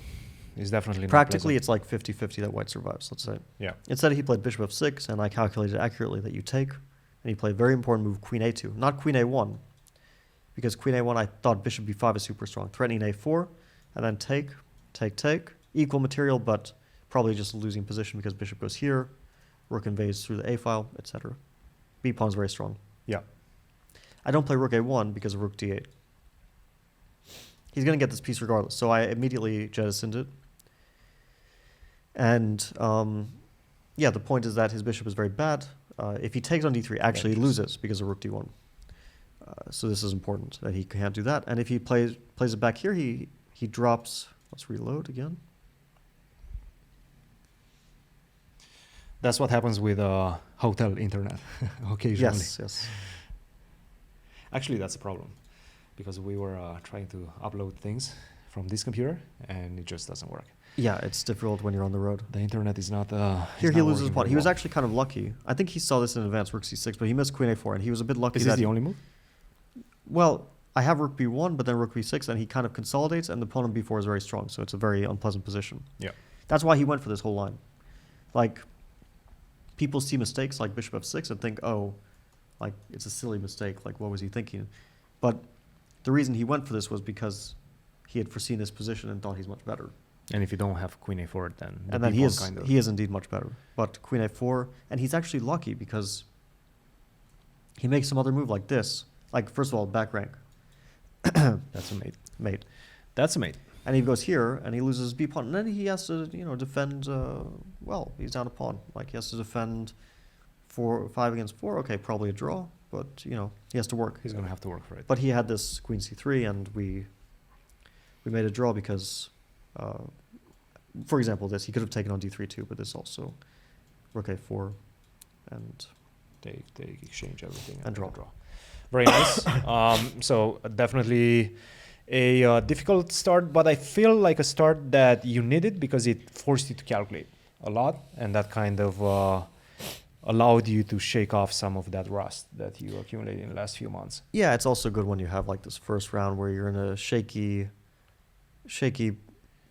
It's definitely Practically, not pleasant. it's like 50-50 that white survives, let's say. Yeah. Instead, he played bishop f6, and I calculated accurately that you take, and he played a very important move, queen a2, not queen a1, because queen a1, I thought bishop b5 is super strong, threatening a4, and then take, equal material, but probably just a losing position because bishop goes here, rook invades through the a file, etc. B pawn is very strong. Yeah. I don't play rook a1 because of rook d8. He's going to get this piece regardless, so I immediately jettisoned it. And yeah, the point is that his bishop is very bad. If he takes on d3, actually he loses because of rook d1. So this is important that he can't do that. And if he plays it back here, he drops. Let's reload again. That's what happens with hotel internet occasionally. Yes. Actually, that's a problem because we were trying to upload things from this computer and it just doesn't work. Yeah, it's difficult when you're on the road. The internet is not. Here he loses working pawn. very He was well. actually kind of lucky. I think he saw this in advance, rook c6, but he missed queen a4, and he was a bit lucky. Is this the only move? Well, I have rook b1, but then rook b6, and he kind of consolidates, and the pawn on b4 is very strong, so it's a very unpleasant position. Yeah. That's why he went for this whole line. Like, people see mistakes like bishop f6 and think, oh, like, it's a silly mistake, like, what was he thinking? But the reason he went for this was because he had foreseen this position and thought he's much better. And if you don't have queen a4, then And then he is indeed much better. But queen a4, and he's actually lucky because he makes some other move like this. Like, first of all, back rank. That's a mate. Mate. That's a mate. And he goes here, and he loses b pawn. And then he has to, defend, well, he's down a pawn. Like, he has to defend 5 against 4. Okay, probably a draw, but, he has to work. He's going to have to work for it. But he had this queen c3, and we made a draw because, for example, this, he could have taken on d3 too, but this also, rook a4, and They exchange everything And draw. Very nice. So definitely a difficult start, but I feel like a start that you needed because it forced you to calculate a lot, and that kind of allowed you to shake off some of that rust that you accumulated in the last few months. Yeah, it's also good when you have like this first round where you're in a shaky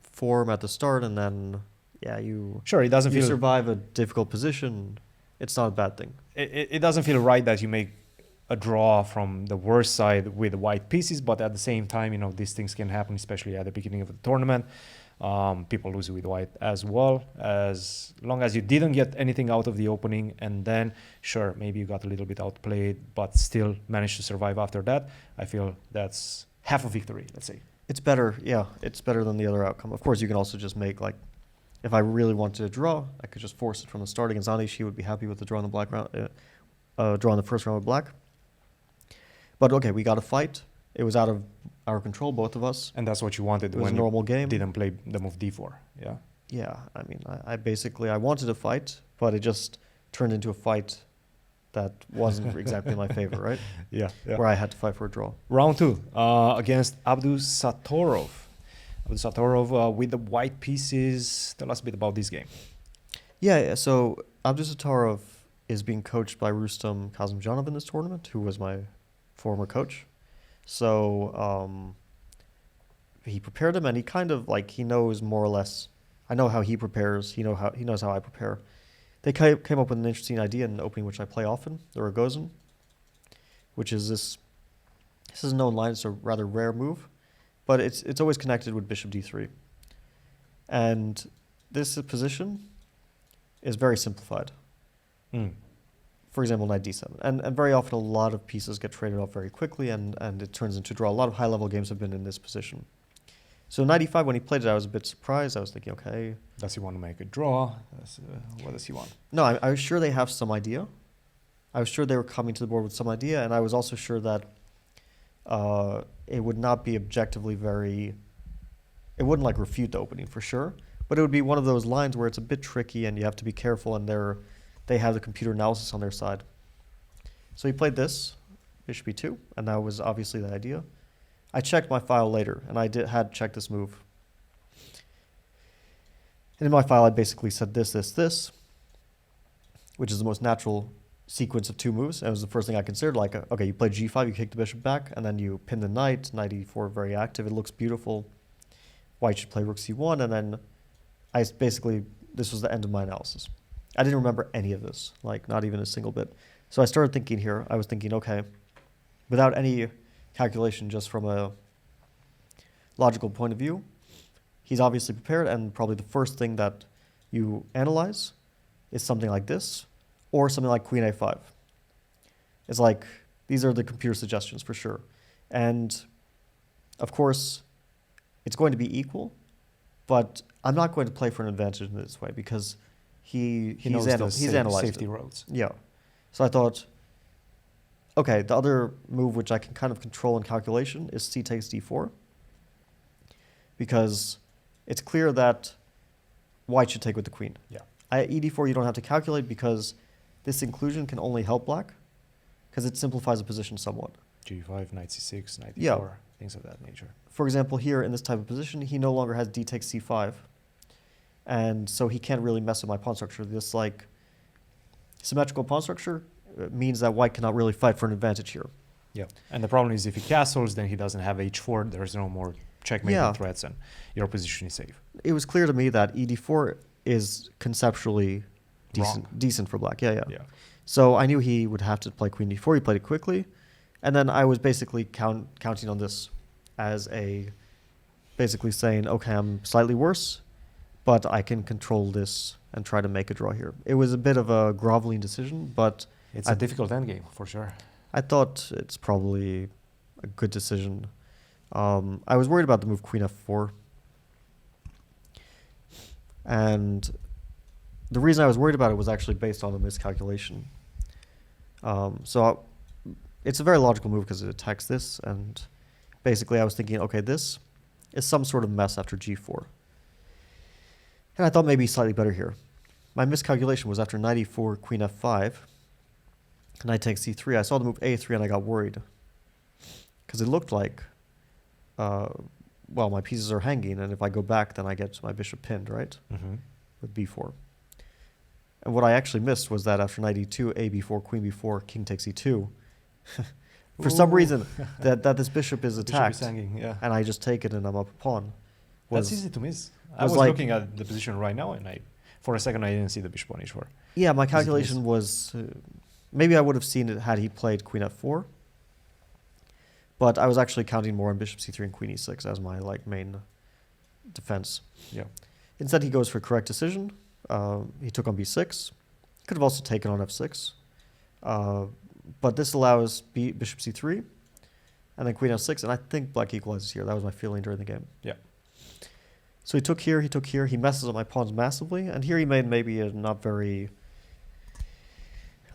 form at the start, and then you Sure, it doesn't feel survive a difficult position. It's not a bad thing. it doesn't feel right that you make a draw from the worst side with white pieces, but at the same time, these things can happen, especially at the beginning of the tournament. People lose with white as well, as long as you didn't get anything out of the opening, and then sure, maybe you got a little bit outplayed, but still managed to survive after that. I feel that's half a victory, let's say. It's better, yeah. It's better than the other outcome. Of course, you can also just make like, if I really wanted to draw, I could just force it from the start against Anish. He would be happy with the draw in the black round, draw in the first round with black. But okay, we got a fight. It was out of our control, both of us. And that's what you wanted It was when a normal game. didn't play the move d4. Yeah. Yeah, I mean, I wanted a fight, but it just turned into a fight that wasn't exactly in my favor, right? Yeah. Where I had to fight for a draw. Round 2 against Abdusattorov. Abdusattorov with the white pieces. Tell us a bit about this game. Yeah, so Abdusattorov is being coached by Rustam Kazımcanov in this tournament, who was my former coach. So he prepared him, and he kind of like, he knows more or less. I know how he prepares. He knows how I prepare. They came up with an interesting idea in the opening, which I play often, the Rogozin, which is this is a known line. It's a rather rare move, but it's always connected with bishop d3. And this position is very simplified. For example, knight d7. And very often a lot of pieces get traded off very quickly, and it turns into draw. A lot of high-level games have been in this position. So knight e5, when he played it, I was a bit surprised. I was thinking, okay. Does he want to make a draw? What does he want? No, I was sure they have some idea. I was sure they were coming to the board with some idea, and I was also sure that it would not be objectively very... It wouldn't like refute the opening for sure, but it would be one of those lines where it's a bit tricky and you have to be careful, and they have the computer analysis on their side. So he played this, bishop e2, and that was obviously the idea. I checked my file later, and I had checked this move. And in my file, I basically said this, which is the most natural sequence of two moves. And it was the first thing I considered, like, okay, you play g5, you kick the bishop back, and then you pin the knight e4, very active, it looks beautiful. White should play rook c1, and then this was the end of my analysis. I didn't remember any of this, like not even a single bit. So I started thinking here, I was thinking, okay, without any calculation, just from a logical point of view, he's obviously prepared, and probably the first thing that you analyze is something like this, or something like queen a5. It's like, these are the computer suggestions for sure. And of course, it's going to be equal, but I'm not going to play for an advantage in this way, because he's analyzed safety it. roads. Yeah. So I thought, okay, the other move which I can kind of control in calculation is c takes d4, because it's clear that white should take with the queen. Yeah. e4 you don't have to calculate, because this inclusion can only help black, because it simplifies the position somewhat. g5, knight c6, knight e4, Yeah. things of that nature. For example, here in this type of position, he no longer has d takes c5, and so he can't really mess with my pawn structure. This like symmetrical pawn structure means that white cannot really fight for an advantage here. Yeah, and the problem is if he castles, then he doesn't have h4. There's no more checkmate threats, and your position is safe. It was clear to me that ed4 is conceptually decent for black. Yeah. So I knew he would have to play queen d4. He played it quickly, and then I was basically counting on this as basically saying, okay, I'm slightly worse, but I can control this and try to make a draw here. It was a bit of a groveling decision, but it's a difficult endgame for sure. I thought it's probably a good decision. I was worried about the move queen f4. And the reason I was worried about it was actually based on a miscalculation. So it's a very logical move because it attacks this. And basically I was thinking, okay, this is some sort of mess after g4. And I thought maybe slightly better here. My miscalculation was after knight e4, queen f5, knight takes c3. I saw the move a3 and I got worried, because it looked like well, my pieces are hanging, and if I go back, then I get my bishop pinned, right? Mm-hmm. With b4. And what I actually missed was that after knight e2, a b4, queen b4, king takes e2. For some reason, that this bishop is attacked, bishop is hanging, yeah. and I just take it and I'm up a pawn. That's easy to miss. I was like, looking at the position right now, and for a second I didn't see the bishop on h4. Yeah, my calculation was maybe I would have seen it had he played queen f4, but I was actually counting more on bishop c3 and queen e6 as my main defense. Yeah. Instead, he goes for correct decision. He took on b6. Could have also taken on f6. But this allows bishop c3 and then queen f6, and I think black equalizes here. That was my feeling during the game. Yeah. So he took here, he messes up my pawns massively, and here he made maybe a not very...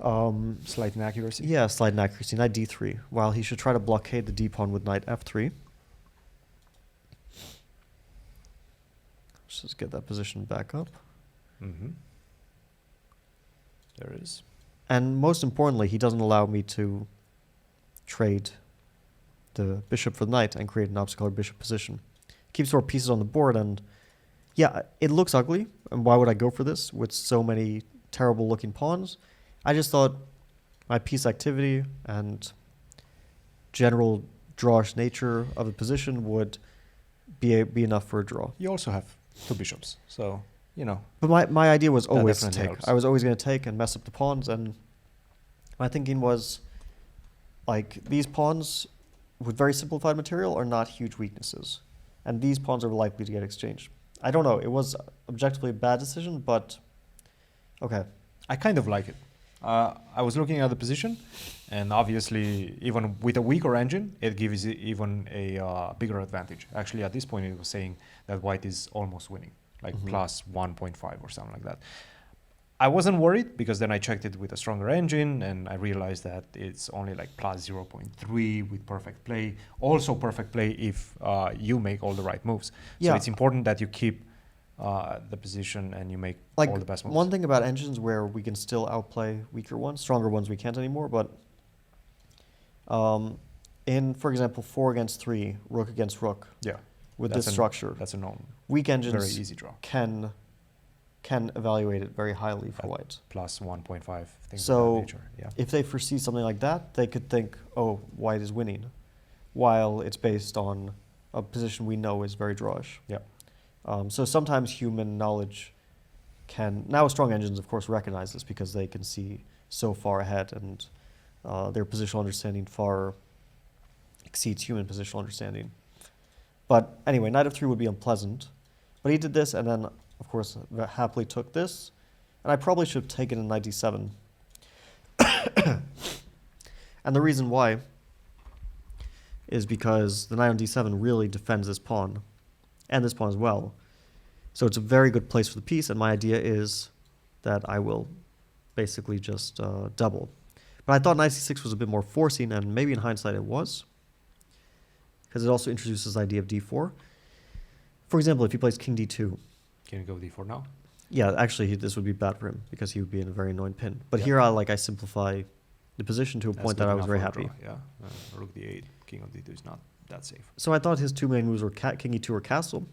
slight inaccuracy. Yeah, slight inaccuracy, knight d3, while he should try to blockade the d-pawn with knight f3. Let's just get that position back up. Mm-hmm. There it is. And most importantly, he doesn't allow me to trade the bishop for the knight and create an obstacle or bishop position. Keeps more pieces on the board, and yeah, it looks ugly. And why would I go for this with so many terrible looking pawns? I just thought my piece activity and general drawish nature of the position would be enough for a draw. You also have two bishops, so But my idea was always to definitely take. helps. I was always going to take and mess up the pawns, and my thinking was, these pawns with very simplified material are not huge weaknesses, and these pawns are likely to get exchanged. I don't know. It was objectively a bad decision, but okay. I kind of like it. I was looking at the position, and obviously, even with a weaker engine, it gives it even a bigger advantage. Actually, at this point, it was saying that white is almost winning, plus 1.5 or something like that. I wasn't worried because then I checked it with a stronger engine, and I realized that it's only plus 0.3 with perfect play. Also perfect play if you make all the right moves. Yeah. So it's important that you keep the position and you make all the best moves. One thing about engines where we can still outplay weaker ones, stronger ones we can't anymore, but in, for example, 4 against 3, rook against rook, yeah, with this structure, that's a known weak engines very easy draw. can evaluate it very highly for white. Plus 1.5, things So of that nature. Yeah. if they foresee something like that, they could think, oh, white is winning, while it's based on a position we know is very drawish. Yeah. So sometimes human knowledge now strong engines of course recognize this because they can see so far ahead, and their positional understanding far exceeds human positional understanding. But anyway, knight f3 would be unpleasant. But he did this, and then of course happily took this, and I probably should have taken a knight d7. And the reason why is because the knight on d7 really defends this pawn, and this pawn as well. So it's a very good place for the piece, and my idea is that I will basically just double. But I thought knight c6 was a bit more forcing, and maybe in hindsight it was, because it also introduces the idea of d4. For example, if he plays king d2. Can you go d4 now? Yeah, actually this would be bad for him, because he would be in a very annoying pin. But here I simplify the position to a point that I was very happy. Yeah, rook d8, king on d2 is not that safe. So I thought his two main moves were king e2 or castle.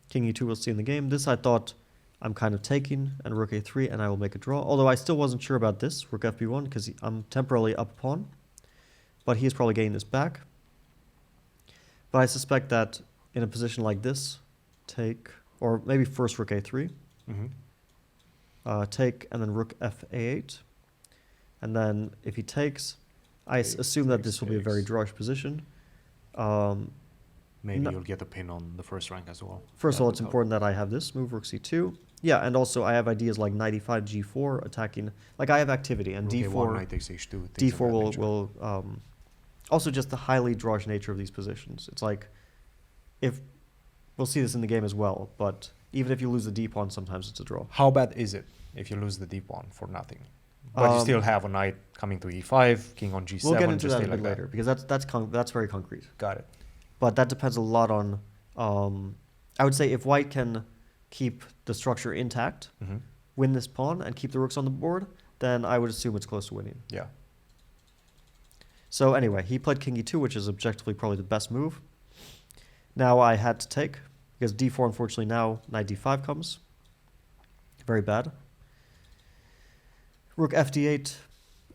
King e2 we'll see in the game. This I thought I'm kind of taking, and rook a3, and I will make a draw. Although I still wasn't sure about this, rook fb1, because I'm temporarily up a pawn. But he is probably getting this back. But I suspect that in a position like this, take, or maybe first rook a3, take, and then rook fa8. And then if he takes, I assume that this will be a very drawish position. Maybe you'll get a pin on the first rank as well. First of all, it's important that I have this move, rook c2. Yeah, and also I have ideas like knight e5, g4, attacking. I have activity, and rook d4, a1, knight takes h2, d4 will also just the highly drawish nature of these positions. It's if we'll see this in the game as well, but even if you lose the d pawn, sometimes it's a draw. How bad is it if you lose the d pawn for nothing? But you still have a knight coming to e5, king on g7. We'll get into that a like bit later, because that's very concrete. Got it. But that depends a lot on, I would say if white can keep the structure intact, win this pawn, and keep the rooks on the board, then I would assume it's close to winning. Yeah. So anyway, he played king e2, which is objectively probably the best move. Now I had to take, because d4, unfortunately, now knight d5 comes. Very bad. Rook fd8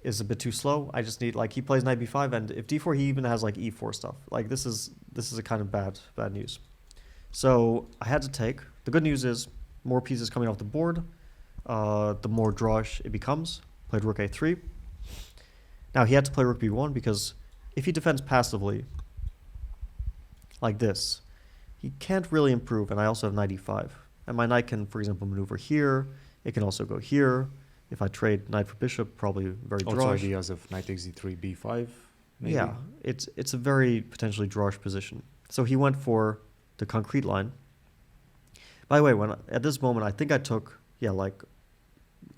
is a bit too slow. I just need, like, he plays knight b5, and if d4, he even has, like, e4 stuff. Like, this is a kind of bad news. So I had to take. The good news is more pieces coming off the board, the more drawish it becomes. Played rook a3. Now he had to play rook b1 because if he defends passively, like this, he can't really improve, and I also have knight e5. And my knight can, for example, maneuver here. It can also go here. If I trade knight for bishop, probably very drawish. Also ideas of knight takes d3, b5, maybe? Yeah, it's a very potentially drawish position. So he went for the concrete line. By the way, at this moment, I think I took, like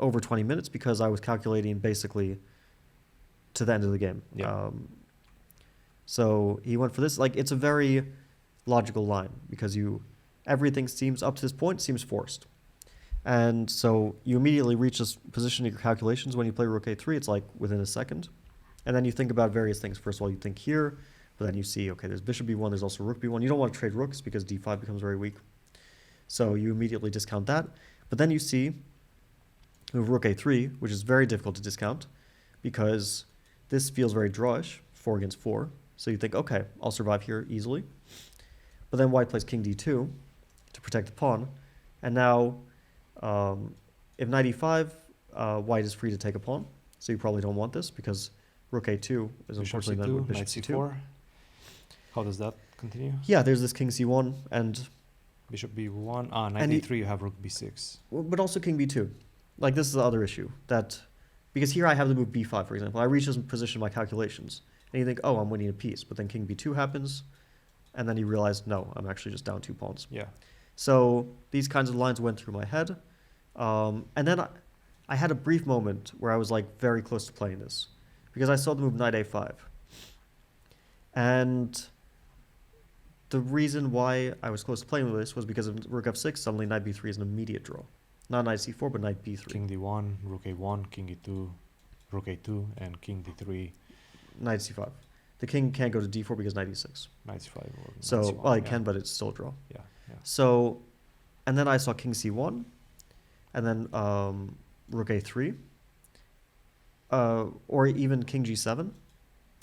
over 20 minutes because I was calculating basically to the end of the game. Yeah. So he went for this. Like, it's a very logical line because everything seems, up to this point, seems forced. And so you immediately reach this position in your calculations when you play rook a3. It's like within a second. And then you think about various things. First of all, you think here, but then you see, okay, there's bishop b1, there's also rook b1. You don't want to trade rooks because d5 becomes very weak. So you immediately discount that. But then you see move rook a3, which is very difficult to discount because this feels very drawish, 4 against 4. So you think, okay, I'll survive here easily. But then white plays king d2 to protect the pawn. And now, if knight e5, white is free to take a pawn. So you probably don't want this because rook a2 is unfortunately then with bishop c2. How does that continue? Yeah, there's this king c1 and bishop b1. Knight e3, you have rook b6. But also king b2. Like, this is the other issue. Because here I have the move b5, for example. I reach this position in my calculations. And you think, oh, I'm winning a piece. But then king b2 happens. And then you realize, no, I'm actually just down 2 pawns. Yeah. So these kinds of lines went through my head. And then I had a brief moment where I was like very close to playing this. Because I saw the move knight a5. And the reason why I was close to playing with this was because of rook f6, suddenly knight b3 is an immediate draw. Not knight c4, but knight b3. King d1, rook a1, king e2, rook a2, and king d3. Knight c5. The king can't go to d4 because knight e6. Knight c5. Or So, knight c1, well, it can, but it's still a draw. Yeah. So, and then I saw king c1, and then rook a3, or even king g7.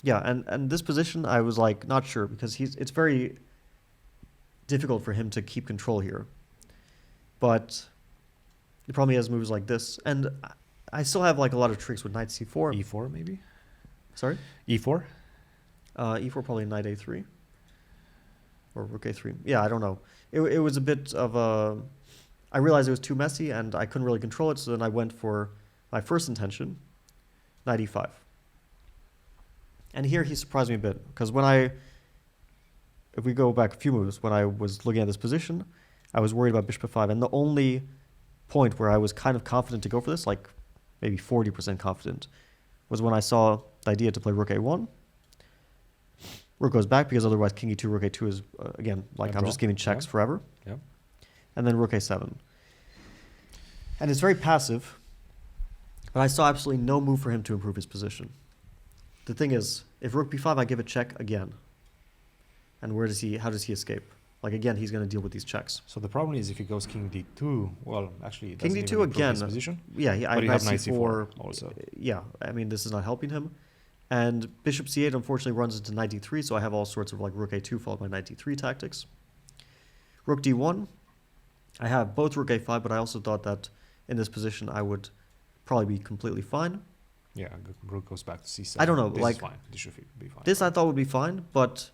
Yeah, and this position I was like not sure because it's very difficult for him to keep control here. But the problem he has moves like this, and I still have like a lot of tricks with knight c4. e4 maybe? Sorry? e4? E4 probably knight a3 or rook a3. Yeah, I don't know. It was a bit of a. I realized it was too messy and I couldn't really control it, so then I went for my first intention, knight e5. And here he surprised me a bit because if we go back a few moves, when I was looking at this position, I was worried about bishop f5, and the only point where I was kind of confident to go for this, like maybe 40% confident, was when I saw the idea to play rook a1. Rook goes back because otherwise king e2, rook a2 is, again, like I'm just giving checks forever. Yeah. And then rook a7. And it's very passive, but I saw absolutely no move for him to improve his position. The thing is, if rook b5, I give a check again. And how does he escape? Like, again, he's going to deal with these checks. So the problem is if he goes king d2, well, actually, it king doesn't d2 even improve again. his position. Yeah, but you have knight c4 also. Yeah, I mean, this is not helping him. And bishop c8 unfortunately runs into knight d3, so I have all sorts of like rook a2 followed by knight d3 tactics. Rook d1, I have both rook a5, but I also thought that in this position I would probably be completely fine. Yeah, rook goes back to c7. I don't know, This like is fine. This should be fine. This I thought would be fine, but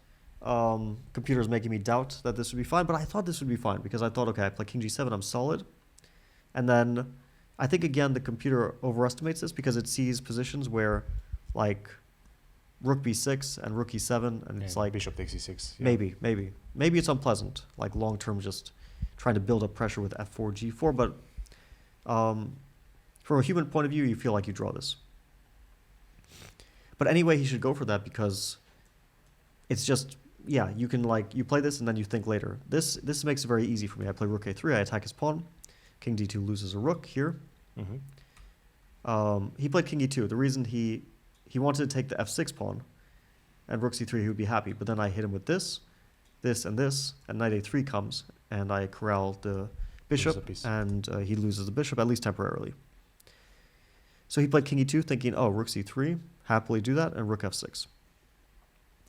computer's making me doubt that this would be fine. But I thought this would be fine because I thought, okay, I play king g7, I'm solid. And then I think again the computer overestimates this because it sees positions where like rook b6 and rook e7, and it's like bishop takes e6. Yeah. Maybe it's unpleasant, like long term, just trying to build up pressure with f4, g4. But from a human point of view, you feel like you draw this. But anyway, he should go for that because it's just, yeah, you can like, you play this and then you think later. This makes it very easy for me. I play rook a3, I attack his pawn. King d2 loses a rook here. Mm-hmm. He played king e2. The reason he wanted to take the f6 pawn, and rook c3 he would be happy. But then I hit him with this, this, and this, and knight a3 comes, and I corral the bishop, and he loses the bishop, at least temporarily. So he played king e2, thinking, oh, rook c3, happily do that, and rook f6.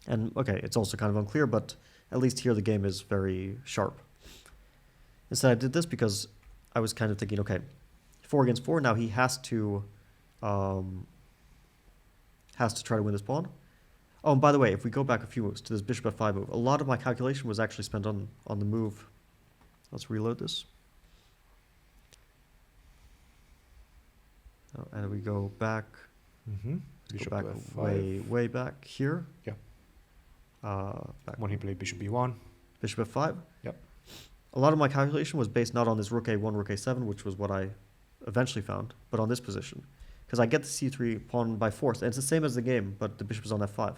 And, okay, it's also kind of unclear, but at least here the game is very sharp. Instead, I did this because I was kind of thinking, okay, 4 against 4, now he has to try to win this pawn. Oh, and by the way, if we go back a few moves to this bishop f5 move, a lot of my calculation was actually spent on the move. Let's reload this. Oh, and we go back. Bishop go back f5. way back here. Yeah. Back When he played bishop b1. Bishop f5. Yep. A lot of my calculation was based not on this rook a1, rook a7, which was what I eventually found, but on this position. Because I get the c3 pawn by force, and it's the same as the game, but the bishop is on f5.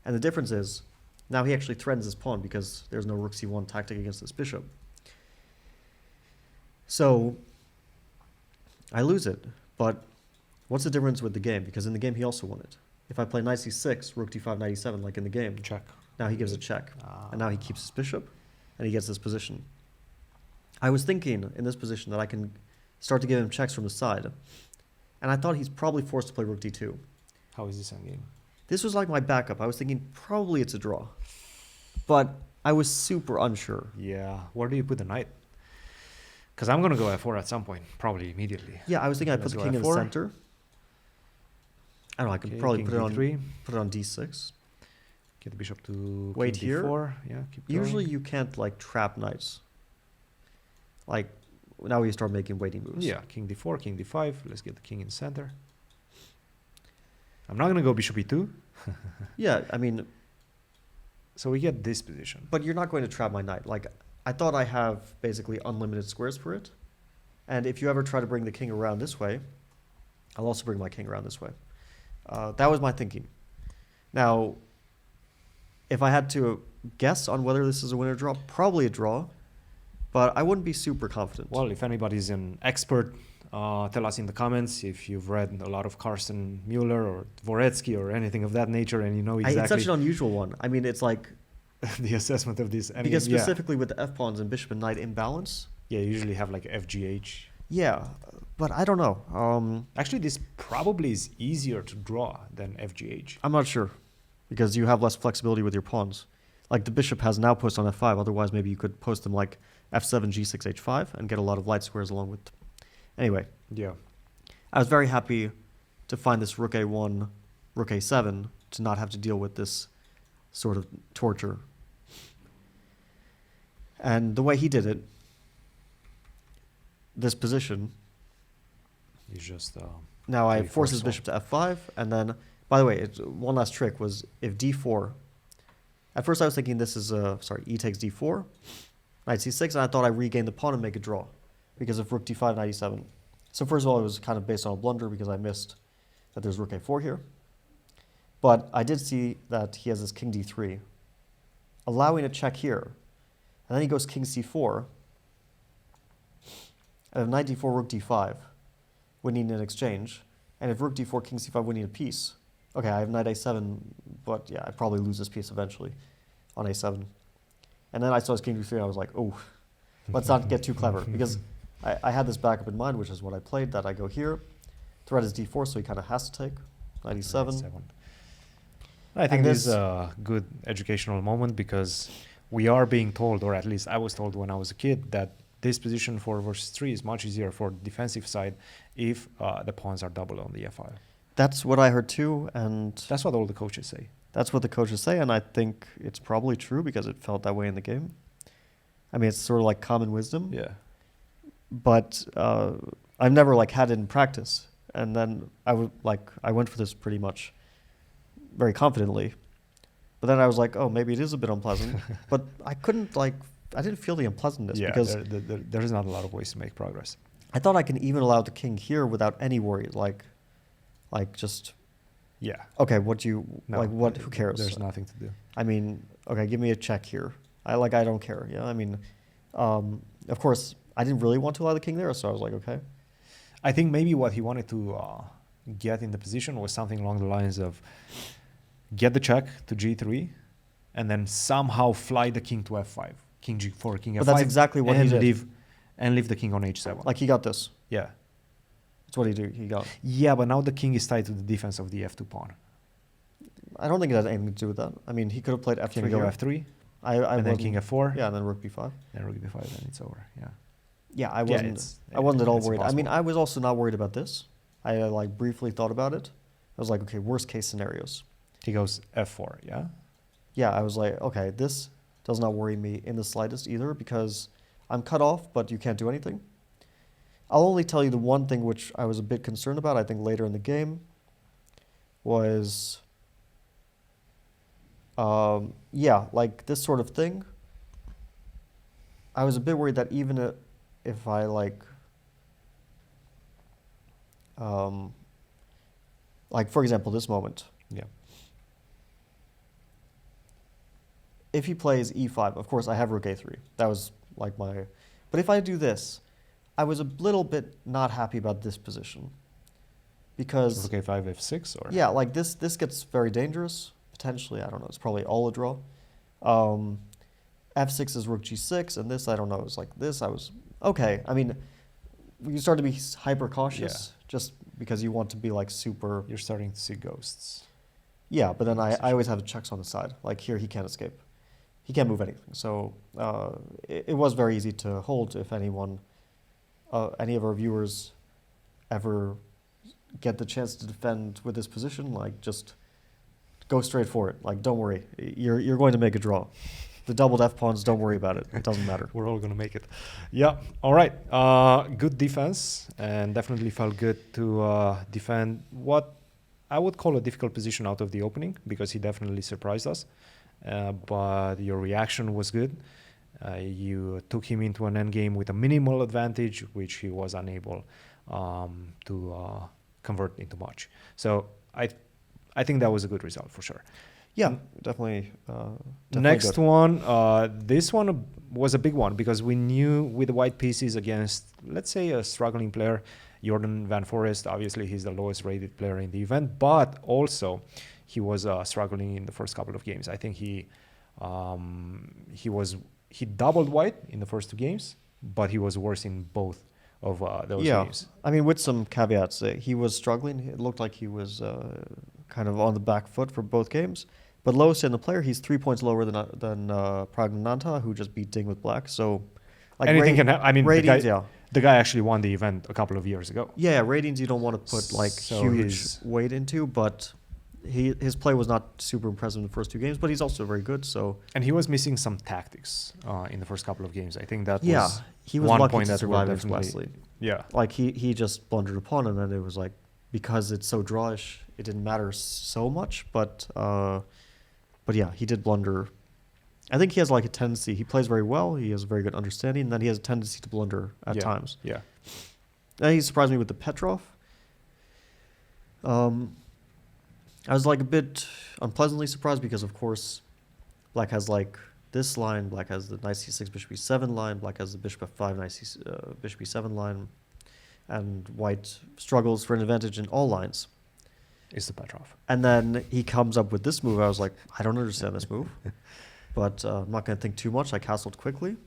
And the difference is, now he actually threatens this pawn because there's no rook c1 tactic against this bishop. So, I lose it, but what's the difference with the game? Because in the game he also won it. If I play knight c6, rook d5, knight e7, like in the game, Check. now he gives a check. And now he keeps his bishop, and he gets this position. I was thinking in this position that I can start to give him checks from the side. And I thought he's probably forced to play rook d2. How is this endgame? This was like my backup. I was thinking probably it's a draw. But I was super unsure. Yeah. Where do you put the knight? Because I'm going to go f4 at some point, probably immediately. Yeah, I was thinking I'd put the king in the center. I don't know, I could probably put it on d6. Get the bishop to wait king here. d4. Yeah, keep going. Usually you can't like trap knights. Like now we start making waiting moves. Yeah, king d4, king d5. Let's get the king in center. I'm not going to go bishop e2. Yeah, I mean... So we get this position. But you're not going to trap my knight. Like, I thought I have basically unlimited squares for it. And if you ever try to bring the king around this way, I'll also bring my king around this way. That was my thinking. Now, if I had to guess on whether this is a win or draw, probably a draw. But I wouldn't be super confident. Well, if anybody's an expert, tell us in the comments if you've read a lot of Carsten Mueller or Dvoretsky or anything of that nature, and you know exactly... It's such an unusual one. I mean, it's like... the assessment of this. Because specifically with the f-pawns and bishop and knight imbalance... Yeah, you usually have like FGH. Yeah, but I don't know. Actually, this probably is easier to draw than FGH. I'm not sure, because you have less flexibility with your pawns. Like the bishop has an outpost on f5, otherwise maybe you could post them like f7, g6, h5, and get a lot of light squares along with... Anyway. Yeah. I was very happy to find this rook a1, rook a7, to not have to deal with this sort of torture. And the way he did it, this position... He's just... now I force his bishop to f5, and then... By the way, one last trick was if d4... At first I was thinking this is... e takes d4, knight c6, and I thought I regained the pawn and make a draw because of rook d5, knight e7. So first of all, it was kind of based on a blunder because I missed that there's rook a4 here. But I did see that he has this king d3, allowing a check here. And then he goes king c4, and if knight d4, rook d5, winning an exchange. And if rook d4, king c5, winning a piece. Okay, I have knight a7, but yeah, I probably lose this piece eventually on a7. And then I saw his king d3, and I was like, oh, let's not get too clever. Because I had this backup in mind, which is what I played, that I go here. Threat is d4, so he kind of has to take. Knight e7. I think this is a good educational moment because we are being told, or at least I was told when I was a kid, that this position 4 versus 3 is much easier for the defensive side if the pawns are double on the f5. That's what I heard too, and... That's what all the coaches say. That's what the coaches say, and I think it's probably true because it felt that way in the game. I mean, it's sort of like common wisdom. Yeah. But I've never like had it in practice, and then I went for this pretty much very confidently. But then I was like, oh, maybe it is a bit unpleasant. But I didn't feel the unpleasantness because there is not a lot of ways to make progress. I thought I can even allow the king here without any worry, like just. Yeah. Okay, who cares? There's nothing to do. I mean, okay, give me a check here. I don't care. Yeah, I mean, of course, I didn't really want to allow the king there, so I was like, okay. I think maybe what he wanted to get in the position was something along the lines of get the check to g3, and then somehow fly the king to f5, king g4, king f5. But that's exactly what he did. Leave the king on h7. Like he got this. Yeah. That's what he got. Yeah, but now the king is tied to the defense of the f2 pawn. I don't think it has anything to do with that. I mean, he could have played f3 Can we go here. f3? And then king f4? Yeah, and then rook b5. Then rook b5, then it's over, yeah. Yeah, I wasn't at all worried. I mean, I was also not worried about this. I like briefly thought about it. I was like, okay, worst case scenarios. He goes f4, yeah? Yeah, I was like, okay, this does not worry me in the slightest either because I'm cut off, but you can't do anything. I'll only tell you the one thing which I was a bit concerned about, I think later in the game, was, yeah, like this sort of thing. I was a bit worried that even if I like, for example, this moment. Yeah. If he plays e5, of course I have rook a3. That was like my... But if I do this, I was a little bit not happy about this position. Because... Rook a5, f6, or...? Yeah, like this gets very dangerous. Potentially, I don't know. It's probably all a draw. f6 is rook g6, and this, I don't know, is like this. I was... Okay, I mean, you start to be hyper cautious just because you want to be like super... You're starting to see ghosts. Yeah, but then I always have checks on the side. Like here, he can't escape. He can't move anything. So it was very easy to hold if anyone, any of our viewers ever get the chance to defend with this position, like just go straight for it. Like, don't worry. You're going to make a draw. The doubled F pawns, don't worry about it. It doesn't matter. We're all going to make it. Yeah. All right. Good defense, and definitely felt good to defend what I would call a difficult position out of the opening, because he definitely surprised us. But your reaction was good. You took him into an endgame with a minimal advantage, which he was unable to convert into much. So I think that was a good result for sure. Yeah, definitely. Next good. one, this one was a big one because we knew with the white pieces against, let's say, a struggling player, Jorden van Foreest. Obviously, he's the lowest rated player in the event, but also he was struggling in the first couple of games. I think he doubled white in the first two games, but he was worse in both of those games. I mean, with some caveats, he was struggling. It looked like he was kind of on the back foot for both games. But lowest in the player, he's 3 points lower than Pragnananta, who just beat Ding with black. So, like, anything can happen. I mean, ratings, the guy actually won the event a couple of years ago. Yeah, ratings you don't want to put like huge weight into, but his play was not super impressive in the first two games, but he's also very good. So, and he was missing some tactics in the first couple of games. I think that he was one lucky point to that survive were his last lead. Yeah, like he just blundered a pawn, and then it was like, because it's so drawish, it didn't matter so much. But yeah, he did blunder. I think he has like a tendency. He plays very well. He has a very good understanding. And then he has a tendency to blunder at times. Yeah. And he surprised me with the Petrov. I was like a bit unpleasantly surprised because, of course, black has like this line. Black has the knight c6, bishop e7 line. Black has the bishop f5, knight bishop e7 line. And white struggles for an advantage in all lines. Is the Petrov. And then he comes up with this move. I was like, I don't understand this move. But I'm not going to think too much. I castled quickly.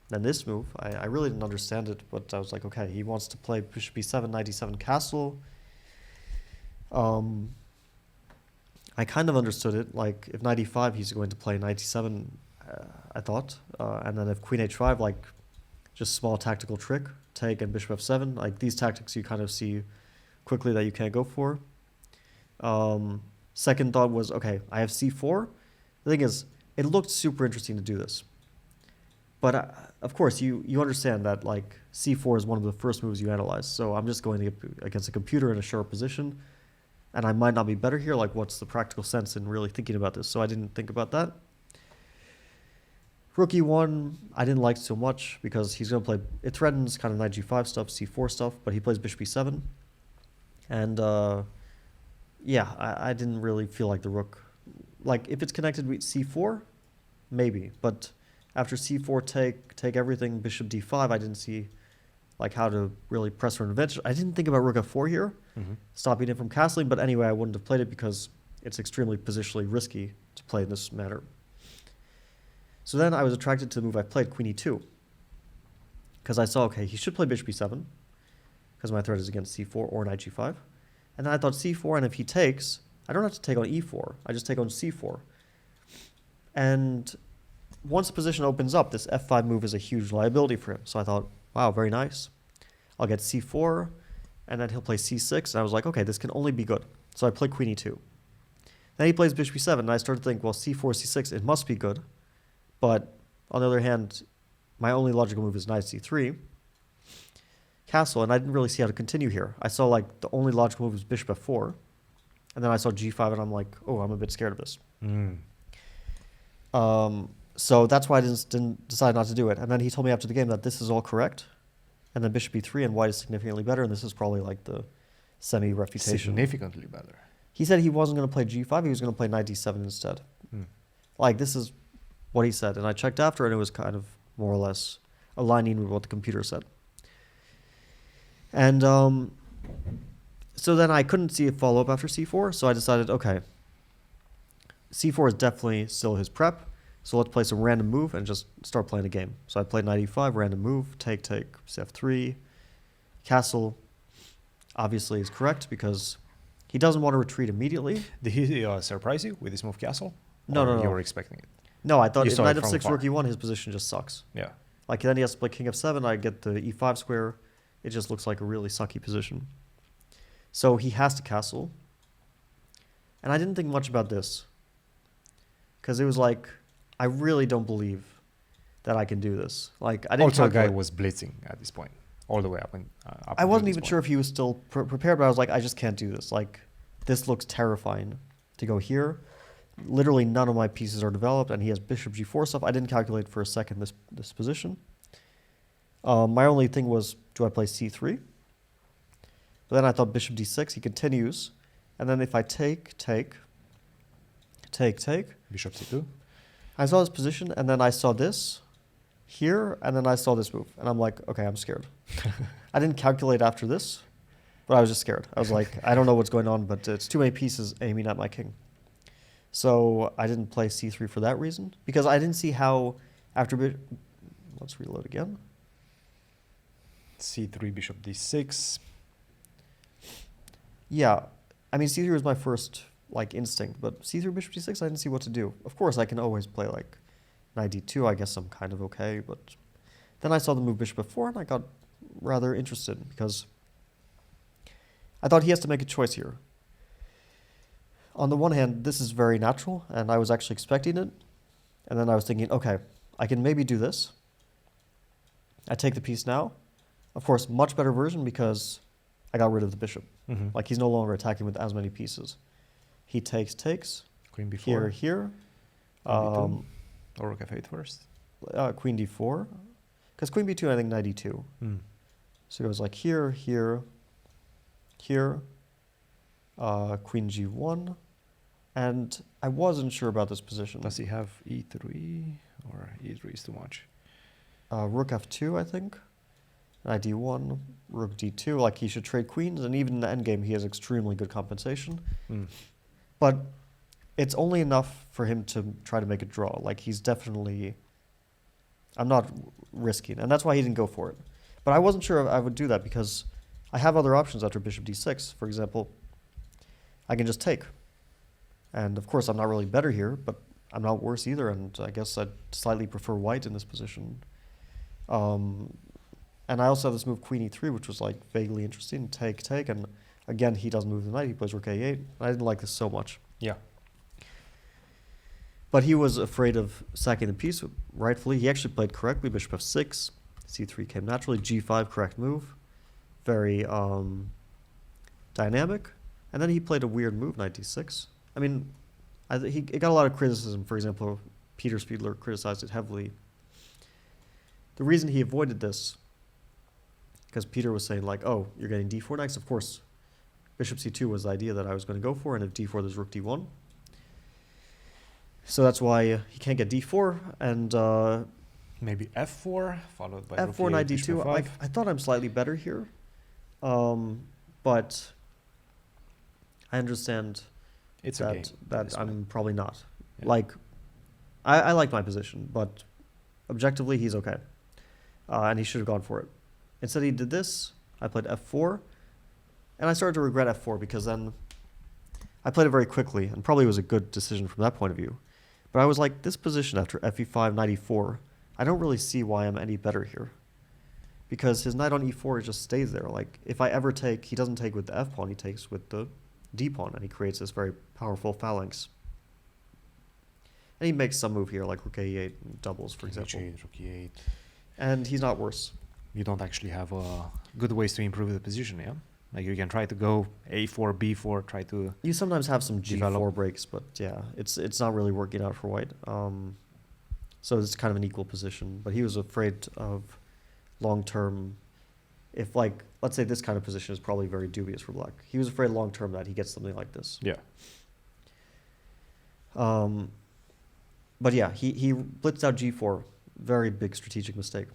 Then this move, I really didn't understand it. But I was like, okay, he wants to play bishop e7, knight e7 castle. I kind of understood it. Like, if knight e5, he's going to play knight e7, I thought. And then if queen h5, like, just small tactical trick, take and bishop f7. Like, these tactics you kind of see quickly that you can't go for. Second thought was, okay, I have c4. The thing is, it looked super interesting to do this. But, of course, you understand that, like, c4 is one of the first moves you analyze. So I'm just going to get against a computer in a sharp position. And I might not be better here. Like, what's the practical sense in really thinking about this? So I didn't think about that. Rook e1, I didn't like so much because he's going to play... It threatens kind of knight g5 stuff, c4 stuff, but he plays bishop e7. And, yeah, I didn't really feel like the rook... Like, if it's connected with c4, maybe. But after c4 take everything, bishop d5, I didn't see like how to really press for an advantage. I didn't think about rook f4 here, stopping it from castling. But anyway, I wouldn't have played it because it's extremely positionally risky to play in this manner. So then I was attracted to the move I played, queen e2. Because I saw, okay, he should play bishop e7, because my threat is against c4 or knight g5. And then I thought c4, and if he takes, I don't have to take on e4. I just take on c4. And once the position opens up, this f5 move is a huge liability for him. So I thought, wow, very nice. I'll get c4, and then he'll play c6. And I was like, okay, this can only be good. So I play queen e2. Then he plays bishop e7, and I started to think, well, c4, c6, it must be good. But on the other hand, my only logical move is knight c3, castle, and I didn't really see how to continue here. I saw like the only logical move was bishop f4, and then I saw g5, and I'm like, oh, I'm a bit scared of this. So that's why I didn't decide not to do it. And then he told me after the game that this is all correct, and then bishop e3 and white is significantly better, and this is probably like the semi-refutation. Significantly better. He said he wasn't going to play g5, he was going to play knight d7 instead. Like, this is what he said, and I checked after, and it was kind of more or less aligning with what the computer said. And so then I couldn't see a follow-up after c4, so I decided, okay, c4 is definitely still his prep, so let's play some random move and just start playing a game. So I played knight e5, random move, take, f3, castle, obviously is correct because he doesn't want to retreat immediately. Did he surprise you with this move castle? No, Or no. You were expecting it? No, I thought You if saw knight it from f6, afar. rook e1, his position just sucks. Yeah. Like, then he has to play king f7, I get the e5 square. It just looks like a really sucky position. So he has to castle. And I didn't think much about this. Because it was like, I really don't believe that I can do this. Like, I didn't Also, the guy calculate. was blitzing at this point, all the way up. Up I until wasn't this even point. sure if he was still prepared, but I was like, I just can't do this. Like, this looks terrifying to go here. Literally none of my pieces are developed, and he has bishop g4 stuff. I didn't calculate for a second this position. My only thing was, do I play c3? But then I thought bishop d6, he continues. And then if I take, Bishop c2. I saw this position, and then I saw this here, and then I saw this move. And I'm like, okay, I'm scared. I didn't calculate after this, but I was just scared. I was like, I don't know what's going on, but it's too many pieces aiming at my king. So I didn't play c3 for that reason, because I didn't see how after let's reload again. c3, bishop d6. Yeah, I mean, c3 was my first like instinct, but c3, bishop d6, I didn't see what to do. Of course, I can always play like knight d2. I guess I'm kind of okay, but then I saw the move bishop f4, and I got rather interested because I thought he has to make a choice here. On the one hand, this is very natural, and I was actually expecting it. And then I was thinking, okay, I can maybe do this. I take the piece now. Of course, much better version because I got rid of the bishop. Like, he's no longer attacking with as many pieces. He takes, Queen b4. here. Or rook f8 first. Queen d4. Because queen b2, I think knight e2. So it goes like here, here, queen g1. And I wasn't sure about this position. Does he have e3? Or e3 is too much? Rook f2, I think. Knight d1, rook d2. Like, he should trade queens, and even in the endgame, he has extremely good compensation. But it's only enough for him to try to make a draw. Like, he's definitely... I'm not risking, and that's why he didn't go for it. But I wasn't sure if I would do that, because I have other options after bishop d6. For example, I can just take. And of course, I'm not really better here, but I'm not worse either, and I guess I'd slightly prefer white in this position. And I also have this move queen e3, which was like vaguely interesting. Take, and again, he doesn't move the knight, he plays rook a8. I didn't like this so much. Yeah. But he was afraid of sacking the piece, rightfully. He actually played correctly, bishop f6, c3 came naturally, g5, correct move. Very dynamic. And then he played a weird move, knight d6. I mean, he got a lot of criticism. For example, Peter Spiedler criticized it heavily. The reason he avoided this, because Peter was saying like, oh, you're getting d4 next. Of course, bishop c2 was the idea that I was going to go for, and if d4, there's rook d1. So that's why he can't get d4, and Maybe f4, followed by f4, knight bishop d2. f5. I thought I'm slightly better here, but I understand It's a game. that I'm probably not. Yeah. Like, I like my position, but objectively, he's okay. And he should have gone for it. Instead, he did this. I played f4. And I started to regret f4 because then I played it very quickly and probably was a good decision from that point of view. But I was like, this position after fe5, knight e4, I don't really see why I'm any better here. Because his knight on e4 just stays there. Like, if I ever take, he doesn't take with the f-pawn, he takes with the d-pawn, and he creates this very powerful phalanx. And he makes some move here, like rook a8 and doubles, for example. Rook e8. And he's not worse. You don't actually have good ways to improve the position, yeah? Like you can try to go a4, b4, try to... You sometimes have some g4 develop. breaks, but yeah, it's not really working out for white. So it's kind of an equal position. But he was afraid of long-term... If, like, let's say this kind of position is probably very dubious for black. He was afraid long-term that he gets something like this. Yeah. But yeah, he blitzed out g4. Very big strategic mistake.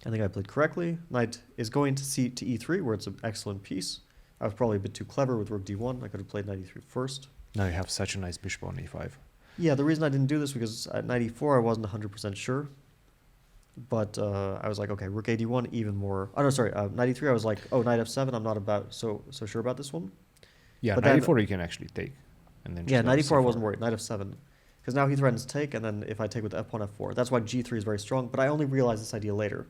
I think I played correctly. Knight is going to e3, where it's an excellent piece. I was probably a bit too clever with rook d1. I could have played knight e3 first. Now you have such a nice bishop on e5. Yeah, the reason I didn't do this because at knight e4 I wasn't 100% sure. But I was like, okay, rook a d1 even more. Oh no, sorry, knight e3 I was like, oh, knight f7 I'm not about so sure about this one. Yeah, But knight then- e4 you can actually take. And then Yeah, just knight go e4 I c4. wasn't worried. Knight f7. Because now he threatens take, and then if I take with the f pawn f4, that's why g3 is very strong. But I only realized this idea later.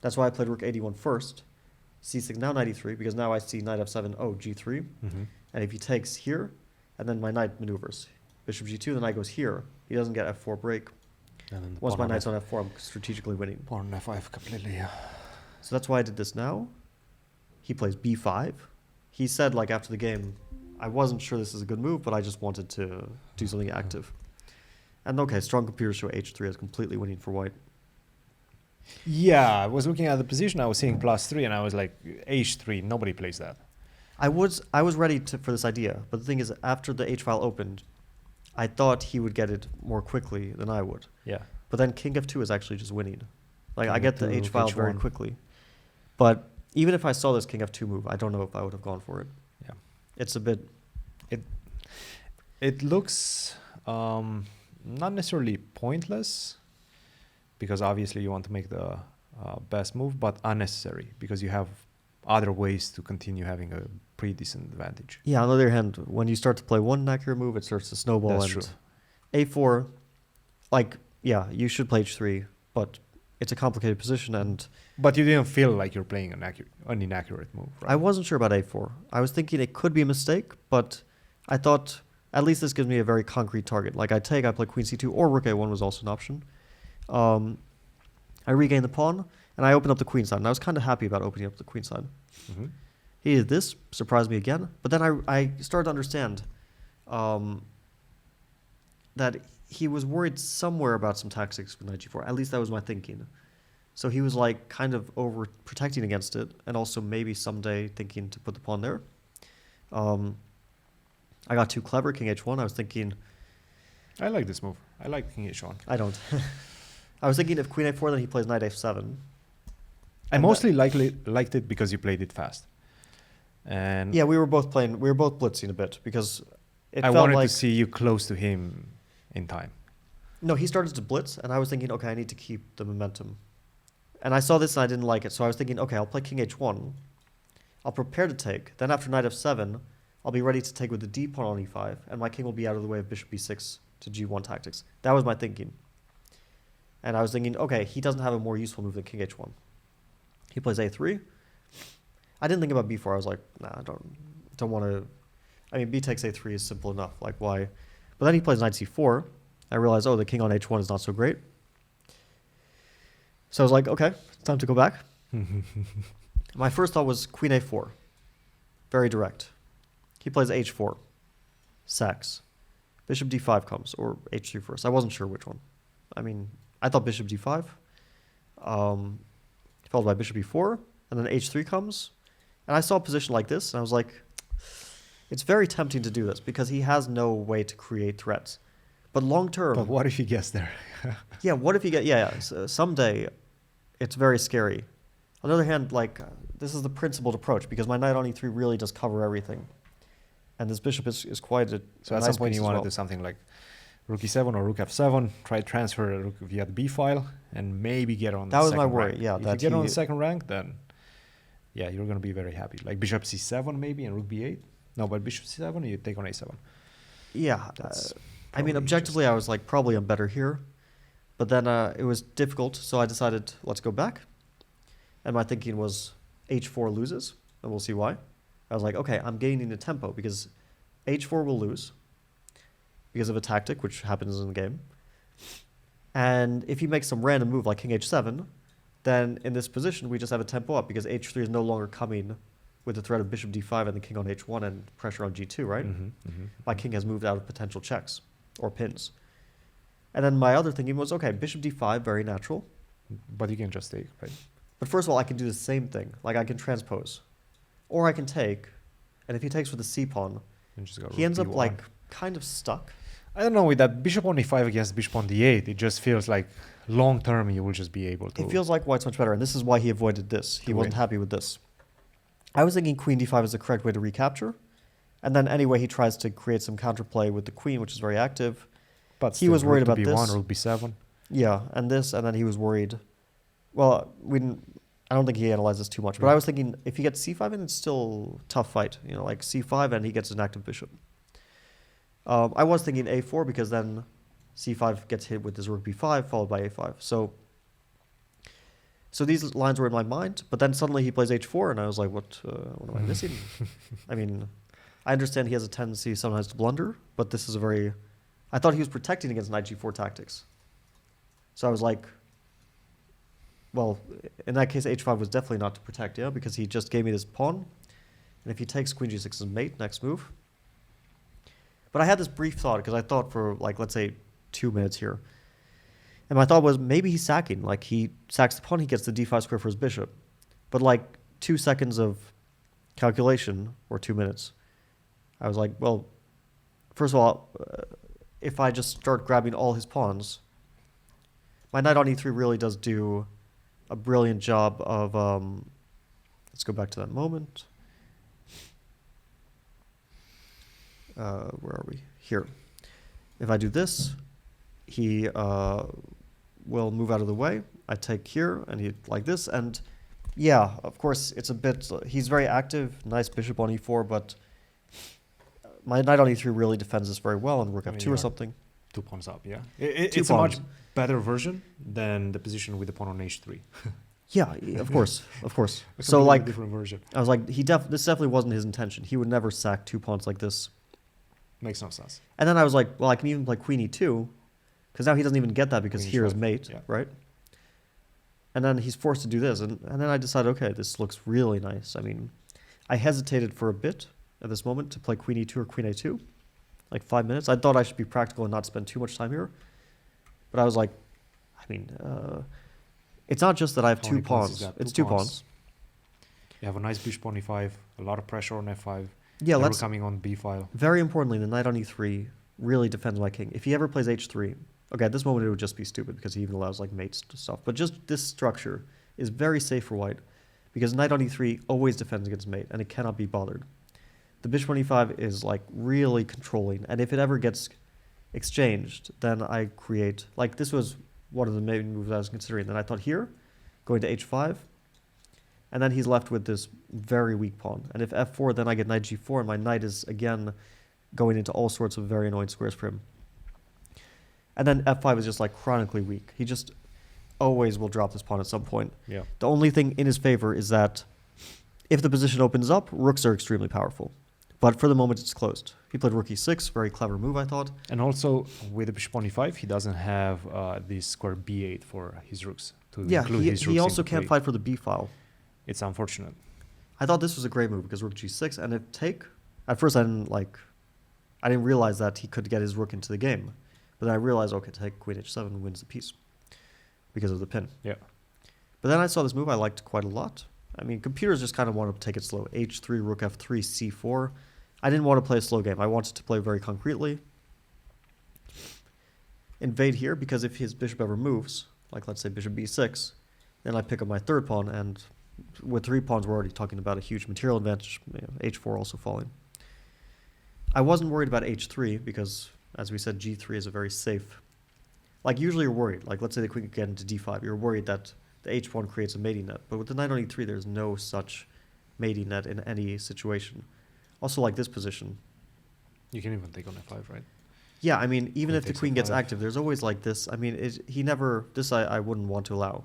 That's why I played rook a d1 first. c6, now knight e3, because now I see knight f7, oh, g3. Mhm. And if he takes here, and then my knight maneuvers. Bishop g2, the knight goes here. He doesn't get f4 break. And then the Once pawn my on knight's on f4, I'm strategically winning. Pawn on f5 completely, yeah. So that's why I did this now. He plays b5. He said, like, after the game, I wasn't sure this is a good move, but I just wanted to do something active. And okay, strong computers show h3 as completely winning for white. Yeah, I was looking at the position, I was seeing +3, and I was like, h3, nobody plays that. I was ready for this idea, but the thing is, after the h file opened, I thought he would get it more quickly than I would. Yeah. But then king f2 is actually just winning. Like, I King get the f2, h file very h1. quickly. But even if I saw this king f2 move, I don't know if I would have gone for it. Yeah. It's a bit... It looks not necessarily pointless, because obviously you want to make the best move, but unnecessary, because you have other ways to continue having a pretty decent advantage. Yeah, on the other hand, when you start to play one inaccurate move, it starts to snowball. That's and true. a4, like, yeah, you should play h3, but it's a complicated position, and But you didn't feel like you're playing an inaccurate move, right? I wasn't sure about a4. I was thinking it could be a mistake, but I thought at least this gives me a very concrete target. Like, I play queen c2, or rook a1 was also an option. I regained the pawn, and I opened up the queen side, and I was kind of happy about opening up the queen side. Mhm. He did this, surprised me again, but then I started to understand that he was worried somewhere about some tactics with knight g4. At least that was my thinking. So he was like kind of over protecting against it, and also maybe someday thinking to put the pawn there. I got too clever, king h1. I was thinking, I like this move. I like king h1. I don't. I was thinking if queen a4, then he plays knight f7. I And mostly liked it because you played it fast. And Yeah, we were both blitzing a bit because it I felt wanted like to see you close to him in time. no, he started to blitz, and I was thinking, okay, I need to keep the momentum. And I saw this and I didn't like it, so I was thinking, okay, I'll play king h1. I'll prepare to take. Then after knight f7, I'll be ready to take with the d pawn on e5, and my king will be out of the way of bishop b6 to g1 tactics. That was my thinking. And I was thinking, okay, he doesn't have a more useful move than king h1. He plays a3. I didn't think about b4. I was like, nah, I don't want to. I mean, b takes a3 is simple enough. Like, why? But then he plays knight c4. I realized, oh, the king on h1 is not so great. So I was like, okay, it's time to go back. My first thought was queen a4. Very direct. He plays h4. Sacks. Bishop d5 comes, or h3 first. I wasn't sure which one. I mean, I thought bishop d5. Followed by bishop e4. And then h3 comes. And I saw a position like this, and I was like, it's very tempting to do this because he has no way to create threats. But long term... But what if he gets there? Yeah, what if you get... Yeah, so someday it's very scary. On the other hand, like, this is the principled approach because my knight on e3 really does cover everything. And this bishop is quite a So at nice some point piece you as want well. to do something like rook e7 or rook f7, try to transfer a rook via the b file, and maybe get on That the was my second worry, rank. yeah, If you that get on he- the second rank, then yeah, you're going to be very happy. Like bishop c7 maybe and rook b8. No, but bishop c7, you take on a7. Yeah. That's I mean, probably objectively, I was like, probably I'm better here. But then it was difficult, so I decided, let's go back. And my thinking was h4 loses, and we'll see why. I was like, okay, I'm gaining the tempo because h4 will lose because of a tactic, which happens in the game. And if you make some random move like king h7, then in this position, we just have a tempo up because h3 is no longer coming with the threat of bishop d5 and the king on h1 and pressure on g2, right? My king has moved out of potential checks or pins. And then my other thinking was, okay, bishop d5, very natural. But you can just take, right? But first of all, I can do the same thing. Like I can transpose. Or I can take, and if he takes with the c pawn, And just go he rook ends up d1. like kind of stuck. I don't know, with that bishop on e5 against bishop on d8, it just feels like long term you will just be able to. It feels like white's much better, and this is why he avoided this. He To wasn't win. happy with this. I was thinking queen d5 is the correct way to recapture. And then anyway, he tries to create some counterplay with the queen, which is very active. But He still, was worried rook about to b1, this. rook b7. Yeah, and this, and then he was worried. Well, we didn't, I don't think he analyzed this too much, but Yeah. I was thinking if he gets c5, and it's still tough fight. You know, like c5, and he gets an active bishop. I was thinking a4 because then c5 gets hit with this rook b5 followed by a5. So these lines were in my mind, but then suddenly he plays h4, and I was like, what am I missing? I mean, I understand he has a tendency sometimes to blunder, but this is a very... I thought he was protecting against knight g4 tactics. So I was like, well, in that case, h5 was definitely not to protect, yeah, because he just gave me this pawn. And if he takes queen g6 as mate, next move. But I had this brief thought, because I thought for, like, let's say 2 minutes here. And my thought was, maybe he's sacking. Like, he sacks the pawn, he gets the d5 square for his bishop. But, like, 2 seconds of calculation, or 2 minutes, I was like, well, first of all, if I just start grabbing all his pawns, my knight on e3 really does do a brilliant job of... let's go back to that moment. Where are we? Here. If I do this, he will move out of the way. I take here, and he like this. And yeah, of course, it's a bit... he's very active. Nice bishop on e4, but my knight on e3 really defends this very well, and rook f2 or something. 2 pawns up, yeah. Two It's a much pawns. better version than the position with the pawn on h3. Yeah, of course, of course. A So completely like, different version. I was like, this definitely wasn't his intention. He would never sack 2 pawns like this. Makes no sense. And then I was like, well, I can even play queen e2, because now he doesn't even get that because Queen here is e5, mate, yeah. right? And then he's forced to do this. And then I decided, okay, this looks really nice. I mean, I hesitated for a bit at this moment to play queen e2 or queen a2, like 5 minutes. I thought I should be practical and not spend too much time here. But I was like, I mean, it's not just that I have How 2 many pawns is pawns. that? It's 2 2 pawns. pawns. You have a nice bishop on e5, a lot of pressure on f5. Yeah, Never let's... coming on b file. Very importantly, the knight on e3 really defends my king. If he ever plays h3, okay, at this moment it would just be stupid because he even allows like mates to stuff. But just this structure is very safe for white because knight on e3 always defends against mate and it cannot be bothered. The bishop on e5 is like really controlling, and if it ever gets exchanged, then I create, like this was one of the main moves I was considering. Then I thought here, going to h5, and then he's left with this very weak pawn. And if f4, then I get knight g4, and my knight is again going into all sorts of very annoying squares for him. And then f5 is just like chronically weak. He just always will drop this pawn at some point. Yeah. The only thing in his favor is that if the position opens up, rooks are extremely powerful. But for the moment, it's closed. He played rook e6, very clever move, I thought. And also, with the bishop on e5, he doesn't have this square b8 for his rooks. To Yeah, include his he rooks also into can't play. fight for the b file. It's unfortunate. I thought this was a great move because rook g6 and if take. At first, I didn't realize that he could get his rook into the game. But then I realized, okay, take queen h7 wins the piece because of the pin. Yeah. But then I saw this move I liked quite a lot. I mean, computers just kind of want to take it slow. h3, rook f3, c4. I didn't want to play a slow game. I wanted to play very concretely. Invade here because if his bishop ever moves, like let's say bishop b6, then I pick up my third pawn, and with 3 pawns we're already talking about a huge material advantage, h4 also falling. I wasn't worried about h3 because as we said, g3 is a very safe. Like usually you're worried. Like let's say the queen could get into d5. You're worried that the h pawn creates a mating net. But with the knight on e3, there's no such mating net in any situation. Also, like this position. You can even take on f5, right? Yeah, I mean, even Queen if the takes queen gets f5. active, there's always like this. I mean, he never. This I wouldn't want to allow.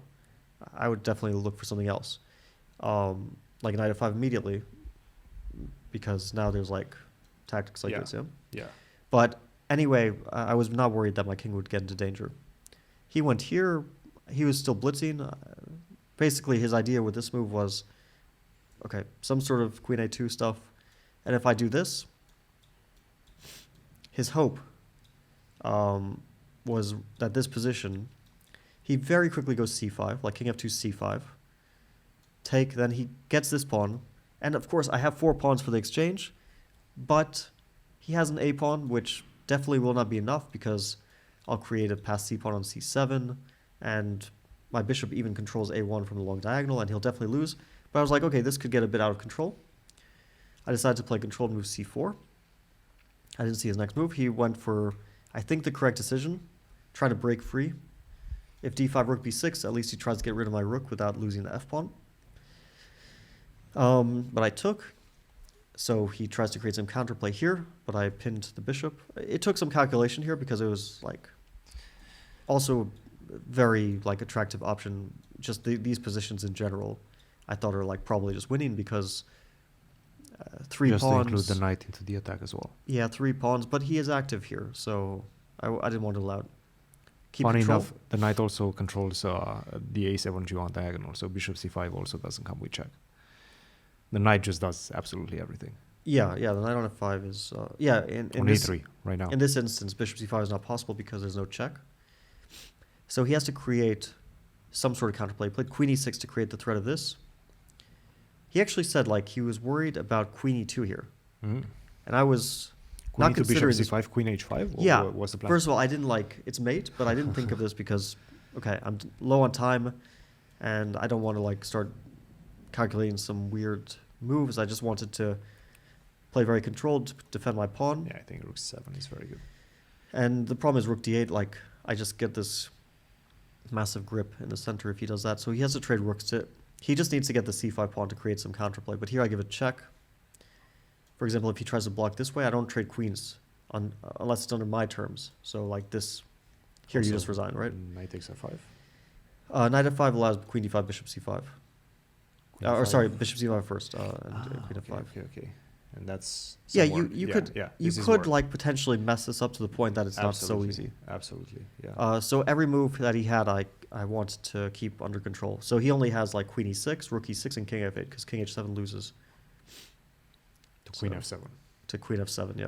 I would definitely look for something else, like knight f5 immediately, because now there's like tactics like Yeah. this. Yeah. Yeah. But anyway, I was not worried that my king would get into danger. He went here. He was still blitzing. Basically, his idea with this move was, okay, some sort of queen a2 stuff, and if I do this, his hope was that this position, he very quickly goes c5, like king f2 c5, take, then he gets this pawn, and of course I have 4 pawns for the exchange, but he has an a pawn, which definitely will not be enough because I'll create a passed c pawn on c7, and my bishop even controls a1 from the long diagonal, and he'll definitely lose. But I was like, okay, this could get a bit out of control. I decided to play controlled move c4. I didn't see his next move. He went for, I think, the correct decision, trying to break free. If d5 rook b6, at least he tries to get rid of my rook without losing the f-pawn. But I took, so he tries to create some counterplay here, but I pinned the bishop. It took some calculation here because it was like also very like attractive option. Just these positions in general, I thought are like probably just winning because 3 Just pawns. to include the knight into the attack as well. Yeah, 3 pawns, but he is active here, so I didn't want to allow it. Keep Funny control. enough, the knight also controls the a7 g1 diagonal, so bishop c5 also doesn't come with check. The knight just does absolutely everything. Yeah, the knight on f5 is in On this, e3 right now. in this instance, bishop c5 is not possible because there's no check. So he has to create some sort of counterplay. He played queen e6 to create the threat of this. He actually said like he was worried about queen e2 here, Mm. and I was Queen not to bishop considering this. c5, queen h5? Or Yeah. what's the plan? First of all, I didn't like its mate, but I didn't think of this because, okay, I'm low on time, and I don't want to like start calculating some weird moves. I just wanted to play very controlled, defend my pawn. Yeah, I think rook 7 is very good. And the problem is rook d8, like I just get this massive grip in the center if he does that. So he has to trade rooks to, he just needs to get the c5 pawn to create some counterplay. But here I give a check. For example, if he tries to block this way, I don't trade queens on unless it's under my terms. So like this, here you Also, just resign, right? Knight takes f5. Knight f5 allows queen d5, bishop c5. Queen Or f5. sorry, bishop c5 first, and queen okay, f5. okay. And that's Yeah, some work. you could yeah, you this is could work. like potentially mess this up to the point that it's Absolutely, not so easy. Absolutely, yeah. So every move that he had, I wanted to keep under control. So he only has like queen e6, rook e6, and king f8 because king h7 loses To queen so- f7. to queen f7. Yeah.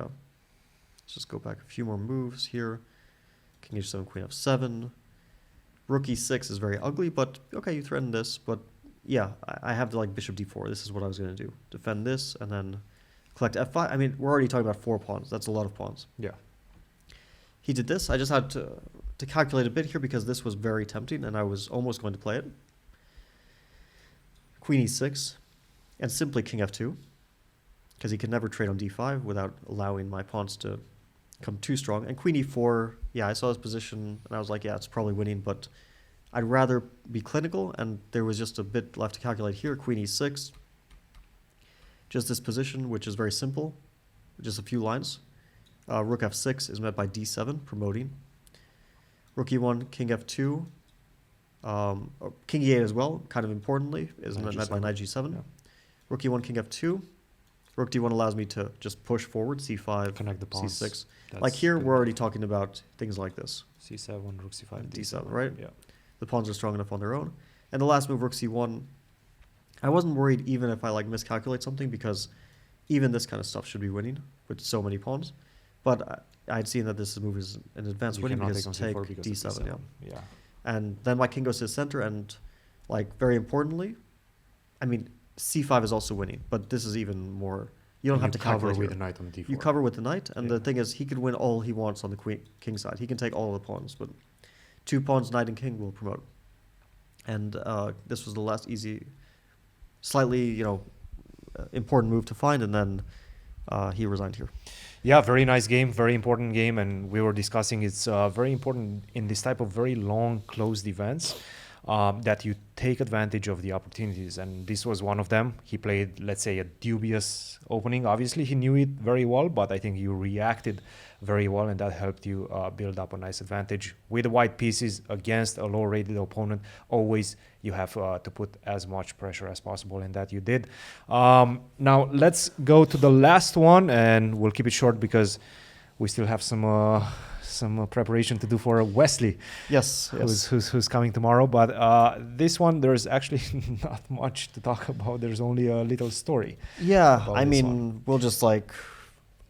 Let's just go back a few more moves here. King h7, queen f7. Rook e6 is very ugly, but okay, you threaten this. But yeah, I have the like bishop d4. This is what I was going to do: defend this and then collect f5. I mean, we're already talking about 4 pawns. That's a lot of pawns. Yeah. He did this. I just had to calculate a bit here because this was very tempting and I was almost going to play it. Queen e6 and simply king f2 because he could never trade on d5 without allowing my pawns to come too strong. And queen e4, yeah, I saw his position and I was like, yeah, it's probably winning, but I'd rather be clinical, and there was just a bit left to calculate here. Queen e6, just this position, which is very simple, just a few lines. Rook f6 is met by d7, promoting. Rook e1, king f2, king e8 as well, kind of importantly, is Knight met by G7. knight g7. Yeah. Rook e1, king f2. Rook d1 allows me to just push forward, c5, Connect the pawns. c6. That's Like here, good. we're already talking about things like this. c7, rook c5, D7, right? Yeah. The pawns are strong enough on their own. And the last move, rook c1, I wasn't worried even if I like miscalculate something because even this kind of stuff should be winning with so many pawns. But I'd seen that this move is an advanced You winning cannot because take take on c4 because of d7, yeah. Yeah. And then my king goes to the center and like very importantly, I mean, c5 is also winning, but this is even more, you don't have to cover calculate with here. the knight on d4. You cover with the knight, and Yeah. the thing is, he could win all he wants on the king side. He can take all of the pawns, but 2 pawns, knight and king, will promote. And this was the last easy, slightly, important move to find. And then he resigned here. Yeah, very nice game, very important game, and we were discussing it's very important in this type of very long, closed events that you take advantage of the opportunities, and this was one of them. He played, let's say, a dubious opening. Obviously, he knew it very well, but I think you reacted very well, and that helped you build up a nice advantage. With the white pieces against a low-rated opponent, always you have to put as much pressure as possible, and that you did. Now, let's go to the last one, and we'll keep it short because we still have some preparation to do for Wesley. Yes. Who's coming tomorrow. But this one, there's actually not much to talk about. There's only a little story. Yeah, I mean, we'll just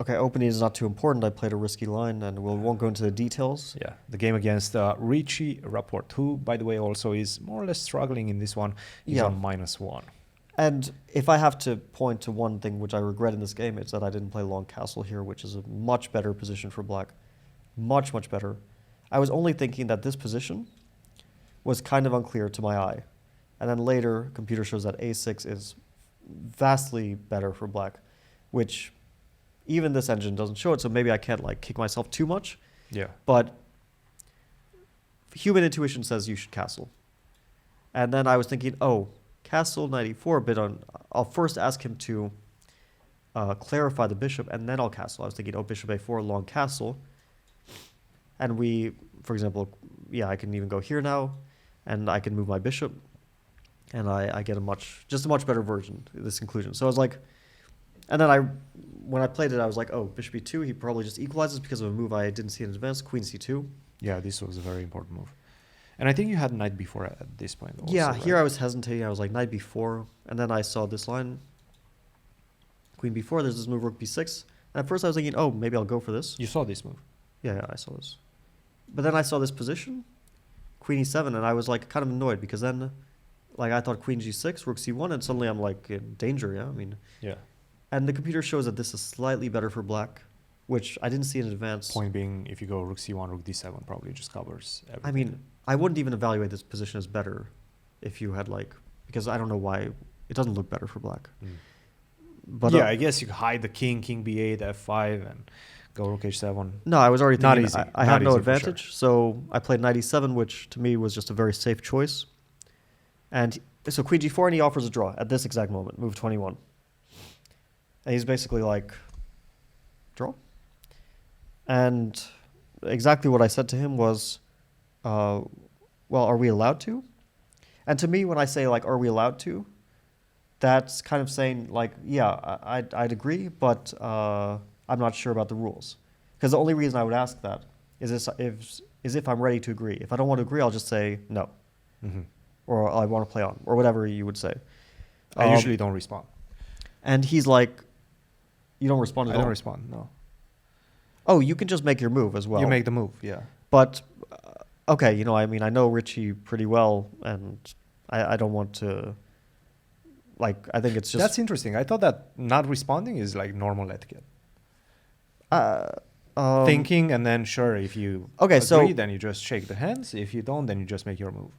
okay, opening is not too important. I played a risky line, and we won't go into the details. Yeah, the game against Rapport, who, by the way, also is more or less struggling in this one. He's on -1. And if I have to point to one thing which I regret in this game, it's that I didn't play long castle here, which is a much better position for black. Much, much better. I was only thinking that this position was kind of unclear to my eye. And then later, computer shows that a6 is vastly better for black, which even this engine doesn't show it, so maybe I can't kick myself too much. Yeah. But human intuition says you should castle. And then I was thinking, castle knight e4, but I'll first ask him to clarify the bishop, and then I'll castle. I was thinking, bishop a4, long castle. And for example, I can even go here now, and I can move my bishop, and I get a much better version of this conclusion. So I was like, and then when I played it, I was like, bishop e2, he probably just equalizes because of a move I didn't see in advance, queen c2. Yeah, this was a very important move. And I think you had knight b4 at this point also, yeah, right? Here I was hesitating. I was like, knight b4, and then I saw this line, queen b4, there's this move, rook b6. And at first I was thinking, maybe I'll go for this. You saw this move? Yeah, I saw this. But then I saw this position, queen e7, and I was kind of annoyed because then I thought queen g6, rook c1, and suddenly I'm in danger, yeah? I mean, yeah. And the computer shows that this is slightly better for black, which I didn't see in advance. Point being, if you go rook c1, rook d7, probably just covers everything. I mean, I wouldn't even evaluate this position as better if you had because I don't know why it doesn't look better for black. But yeah, I guess you could hide the king b8, f5, and go rook h7. No, I was already thinking not easy. I had no advantage, so I played knight e7, which to me was just a very safe choice. And so queen g4, and he offers a draw at this exact moment, move 21. And he's basically draw. And exactly what I said to him was, well, are we allowed to? And to me, when I say are we allowed to, that's kind of saying yeah, I'd agree, but I'm not sure about the rules. Because the only reason I would ask that is if I'm ready to agree. If I don't want to agree, I'll just say no. Mm-hmm. Or I want to play on, or whatever you would say. I usually don't respond. And he's you don't respond at all? I don't respond, no. Oh, you can just make your move as well. You make the move, yeah. But, okay, I mean, I know Richie pretty well, and I don't want to, I think it's just... That's interesting. I thought that not responding is normal etiquette. Thinking, and then sure, if you agree, then you just shake the hands. If you don't, then you just make your move.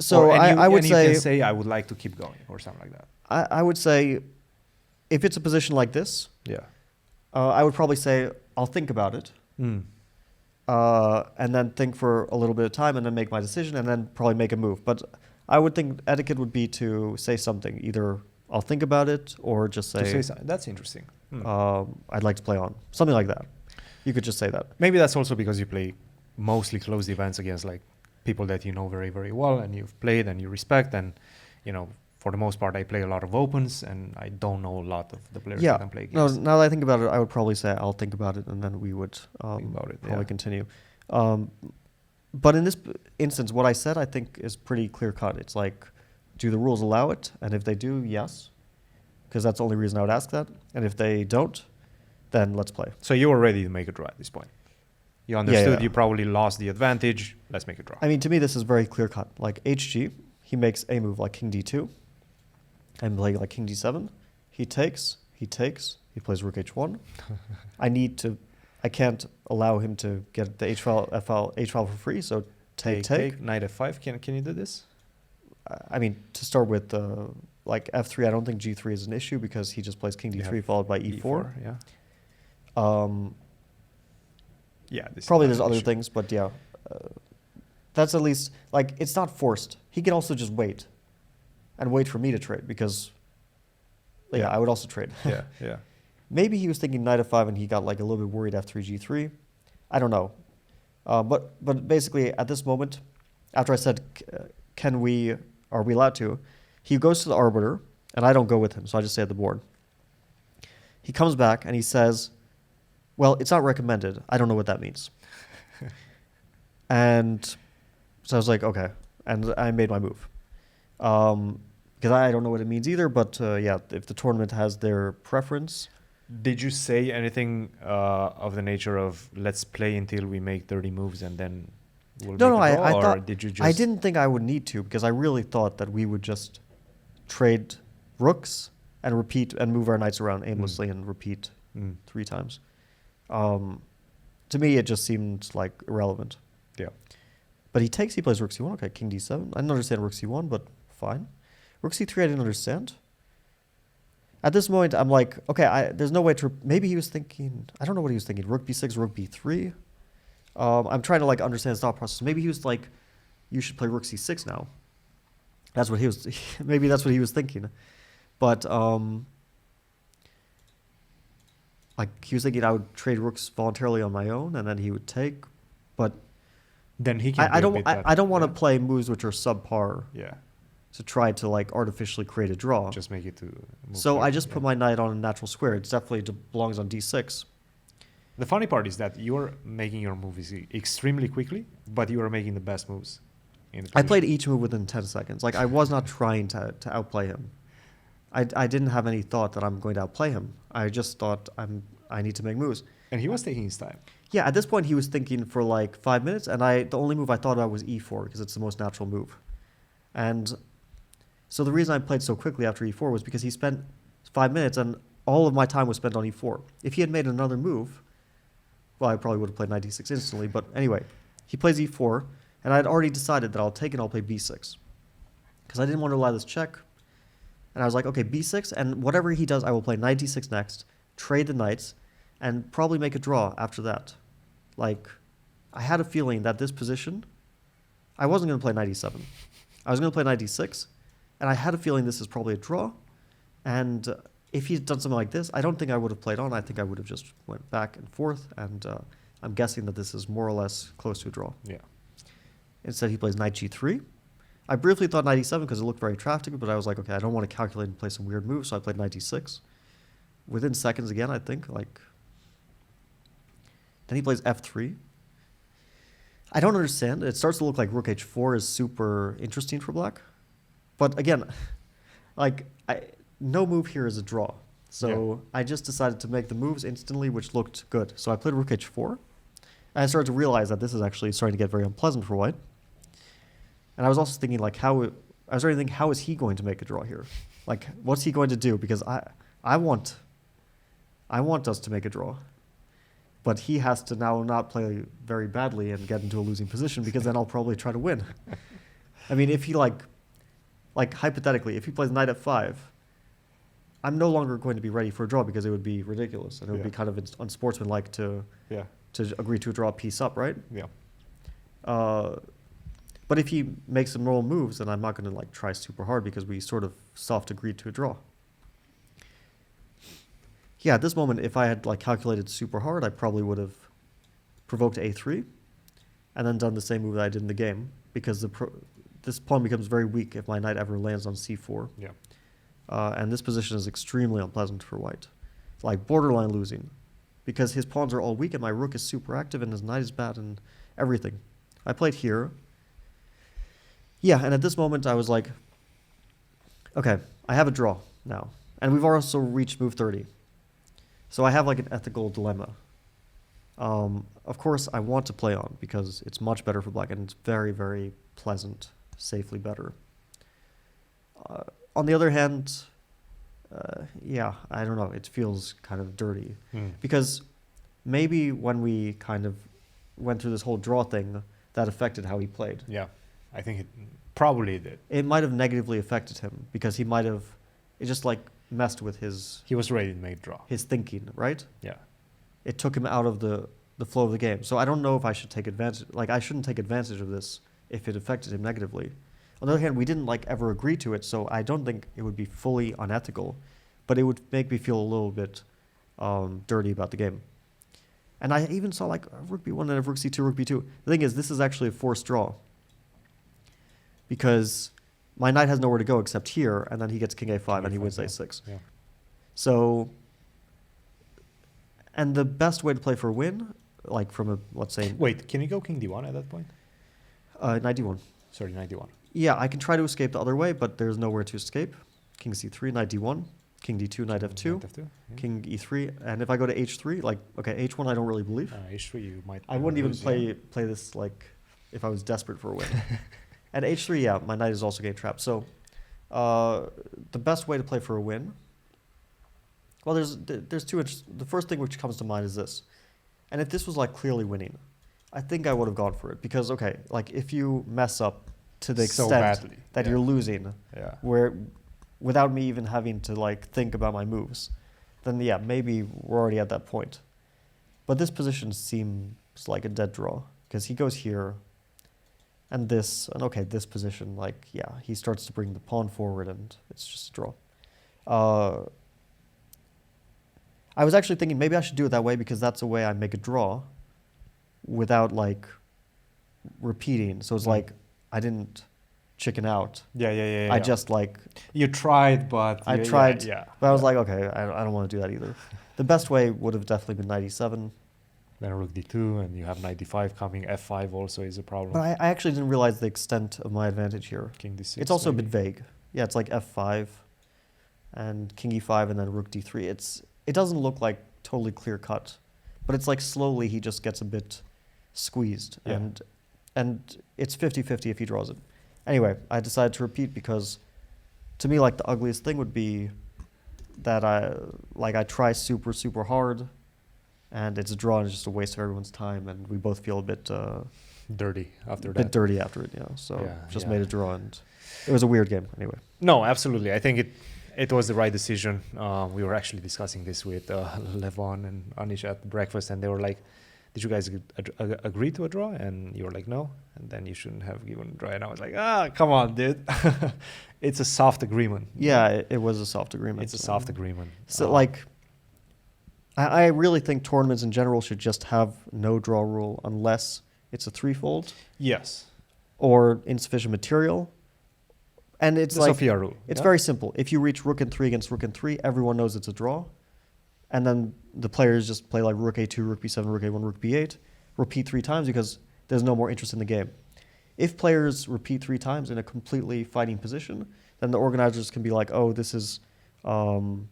So I would say... you can say, I would like to keep going, or something like that. I would say, if it's a position like this, yeah, I would probably say, I'll think about it. And then think for a little bit of time, and then make my decision, and then probably make a move. But I would think etiquette would be to say something. Either I'll think about it, or just say that's interesting. I'd like to play on. Something like that. You could just say that. Maybe that's also because you play mostly closed events against people that you know very, very well, and you've played and you respect. And, for the most part, I play a lot of opens, and I don't know a lot of the players that I play against. No, now that I think about it, I would probably say I'll think about it, and then we would think about it, probably continue. But in this instance, what I said, I think, is pretty clear-cut. It's do the rules allow it? And if they do, yes, because that's the only reason I would ask that. And if they don't, then let's play. So you were ready to make a draw at this point? You understood you probably lost the advantage. Let's make a draw. I mean, to me, this is very clear-cut. HG, he makes a move like king d2. I'm playing king d7. He takes, he plays rook h1. I can't allow him to get the h file for free, so take. Knight f5, can you do this? I mean, to start with, like f3, I don't think g3 is an issue because he just plays king d3 have followed by e4. Yeah. Um, This probably is there's not an other issue. things, but yeah. That's at least, like, it's not forced. He can also just wait and wait for me to trade because, yeah, I would also trade. Yeah. Maybe he was thinking knight f5 and he got like a little bit worried f3, g3. I don't know. But basically at this moment, after I said, are we allowed to, he goes to the arbiter and I don't go with him. So I just stay at the board. He comes back and he says, well, it's not recommended. I don't know what that means. And so I was like, okay. And I made my move. Because I don't know what it means either. But yeah, if the tournament has their preference. Did you say anything of the nature of let's play until we make 30 moves and then we'll No, make a I draw, or thought did you just... I didn't think I would need to because I really thought that we would just trade rooks and repeat and move our knights around aimlessly and repeat 3 times. To me, it just seemed like irrelevant. Yeah. But he plays rook c1. Okay, king d7. I didn't understand rook c1, but fine. Rook c3, I didn't understand. At this moment, I'm like, okay, there's no way to... Maybe he was thinking... I don't know what he was thinking. Rook b6, rook b3. I'm trying to like understand his thought process. Maybe he was like, you should play rook c6 now. That's what he was... maybe that's what he was thinking. But... like, he was thinking I would trade rooks voluntarily on my own, and then he would take. But... Then he can I don't want to play moves which are subpar. Yeah. To try to like artificially create a draw. Just make it to... So I just put my knight on a natural square. It definitely belongs on d6. The funny part is that you're making your moves extremely quickly, but you are making the best moves. I played each move within 10 seconds. Like, I was not trying to outplay him. I didn't have any thought that I'm going to outplay him. I just thought I need to make moves. And he was taking his time. Yeah, at this point he was thinking for like 5 minutes, and the only move I thought about was e4 because it's the most natural move. And so the reason I played so quickly after e4 was because he spent 5 minutes and all of my time was spent on e4. If he had made another move, well, I probably would have played knight d6 instantly, but anyway, he plays e4, and I had already decided that I'll take and I'll play b6 because I didn't want to allow this check. And I was like, okay, b6, and whatever he does, I will play knight d6 next, trade the knights, and probably make a draw after that. Like, I had a feeling that this position, I wasn't going to play knight e7. I was going to play knight d6, and I had a feeling this is probably a draw. And if he'd done something like this, I don't think I would have played on. I think I would have just went back and forth, and I'm guessing that this is more or less close to a draw. Yeah. Instead, he plays knight g3. I briefly thought knight e7 because it looked very attractive, but I was like, okay, I don't want to calculate and play some weird moves, so I played knight d6. Within seconds again, I think, like... Then he plays f3. I don't understand. It starts to look like rook h4 is super interesting for black. But again, like, no move here is a draw. So I just decided to make the moves instantly, which looked good. So I played rook h4. And I started to realize that this is actually starting to get very unpleasant for white. And I was also thinking, like, how is he going to make a draw here? Like, what's he going to do? Because I want us to make a draw. But he has to now not play very badly and get into a losing position because then I'll probably try to win. I mean, if he like hypothetically, if he plays knight f5, I'm no longer going to be ready for a draw because it would be ridiculous and it would be kind of unsportsmanlike to agree to a draw piece up, right? Yeah. But if he makes some normal moves, then I'm not going to like try super hard because we sort of soft agreed to a draw. Yeah, at this moment, if I had like calculated super hard, I probably would have provoked a3 and then done the same move that I did in the game because this pawn becomes very weak if my knight ever lands on c4. Yeah. And this position is extremely unpleasant for white. It's like borderline losing because his pawns are all weak and my rook is super active and his knight is bad and everything. I played here. Yeah, and at this moment I was like, okay, I have a draw now. And we've also reached move 30. So I have like an ethical dilemma. Of course, I want to play on because it's much better for black and it's very, very pleasant, safely better. On the other hand, yeah, I don't know, it feels kind of dirty. Because maybe when we kind of went through this whole draw thing, that affected how he played. Yeah, I think it probably did. It might have negatively affected him because he might have it just like messed with his He was ready to make draw. his thinking, right? Yeah. It took him out of the flow of the game. So I don't know if I should take advantage. Like I shouldn't take advantage of this if it affected him negatively. On the other hand, we didn't like ever agree to it, so I don't think it would be fully unethical, but it would make me feel a little bit dirty about the game. And I even saw like rook b1 and rook c2, rook b2. The thing is, this is actually a forced draw because my knight has nowhere to go except here, and then he gets king a5 and he wins a6. Yeah. So, and the best way to play for a win, like from a, let's say... Wait, can you go king d1 at that point? Knight d1. Sorry, knight d1. Yeah, I can try to escape the other way, but there's nowhere to escape. King c3, knight d1, king d2, knight f2, Knight f2, yeah. king e3, and if I go to h3, like, okay, h1 I don't really believe. h3 you might... I wouldn't even lose, play this, like, if I was desperate for a win. At h3, yeah, my knight is also getting trapped. So, the best way to play for a win... Well, there's two... The first thing which comes to mind is this. And if this was, like, clearly winning, I think I would have gone for it. Because, okay, like, if you mess up to the So extent badly, that yeah. you're losing, Yeah. where without me even having to, like, think about my moves, then, yeah, maybe we're already at that point. But this position seems like a dead draw. Because he goes here, and this, and okay, this position, like, yeah, he starts to bring the pawn forward, and it's just a draw. I was actually thinking maybe I should do it that way because that's a way I make a draw without, like, repeating. So it's like I didn't chicken out. Yeah. I just, like... You tried, but... I tried, Yeah. but I was like, okay, I don't want to do that either. The best way would have definitely been knight e7. Then rook d2, and you have knight d5 coming. f5 also is a problem. But I actually didn't realize the extent of my advantage here. King d6. It's also maybe. a bit vague. Yeah, it's like f5 and king e5 and then rook d3. It doesn't look like totally clear cut, but it's like slowly he just gets a bit squeezed, Yeah. and it's 50-50 if he draws it. Anyway, I decided to repeat because to me, like, the ugliest thing would be that I try super hard and it's a draw and it's just a waste of everyone's time and we both feel a bit dirty after that. bit dirty after it, So just made a draw and it was a weird game anyway. No, absolutely. I think it was the right decision. We were actually discussing this with Levon and Anish at breakfast, and they were like, did you guys agree to a draw? And you were like, no. And then you shouldn't have given a draw. And I was like, come on, dude. It's a soft agreement. Yeah, it was a soft agreement. It's a soft agreement. So, like, I really think tournaments in general should just have no draw rule unless it's a threefold Yes. or insufficient material. And it's The like... Sophia rule. It's yeah? very simple. If you reach rook and 3 against rook and 3, everyone knows it's a draw. And then the players just play like rook a2, rook b7, rook a1, rook b8, repeat 3 times because there's no more interest in the game. If players repeat 3 times in a completely fighting position, then the organizers can be like, oh, this is not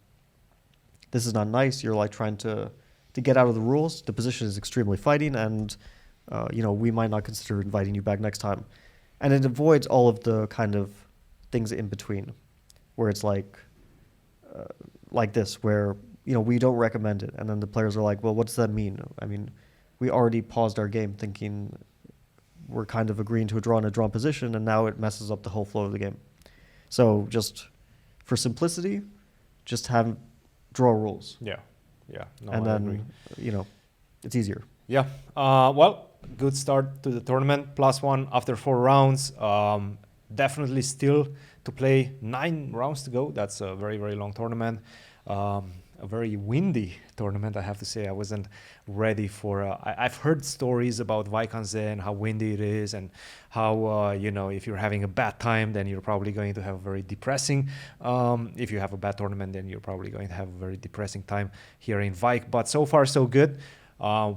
nice. You're like trying to get out of the rules. The position is extremely fighting, and we might not consider inviting you back next time. And it avoids all of the kind of things in between, where it's like this, where we don't recommend it, and then the players are like, well, what does that mean? I mean, we already paused our game thinking we're kind of agreeing to a draw in a drawn position, and now it messes up the whole flow of the game. So just for simplicity, just have draw rules. Yeah. No, and I then, agree. it's easier. Yeah. Well, good start to the tournament. +1 after 4 rounds. Definitely still to play 9 rounds to go. That's a very, very long tournament. A very windy tournament, I have to say. I wasn't ready for... I've heard stories about Vaikanze and how windy it is, and how, if you're having a bad time, then you're probably going to have a very depressing... if you have a bad tournament, then you're probably going to have a very depressing time here in Vik. But so far, so good.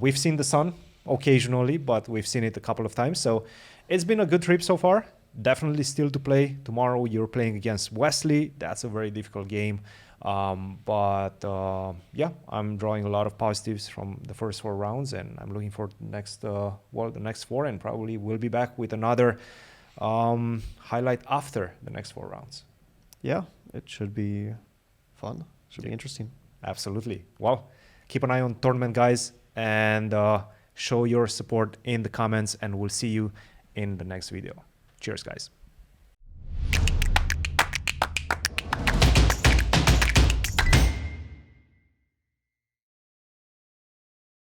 We've seen the sun occasionally, but we've seen it a couple of times. So it's been a good trip so far. Definitely still to play. Tomorrow you're playing against Wesley. That's a very difficult game. But I'm drawing a lot of positives from the first 4 rounds, and I'm looking for the next 4, and probably we'll be back with another highlight after the next 4 rounds. Yeah, it should be fun. Should be interesting. Absolutely. Well, keep an eye on tournament, guys, and show your support in the comments, and we'll see you in the next video. Cheers, guys.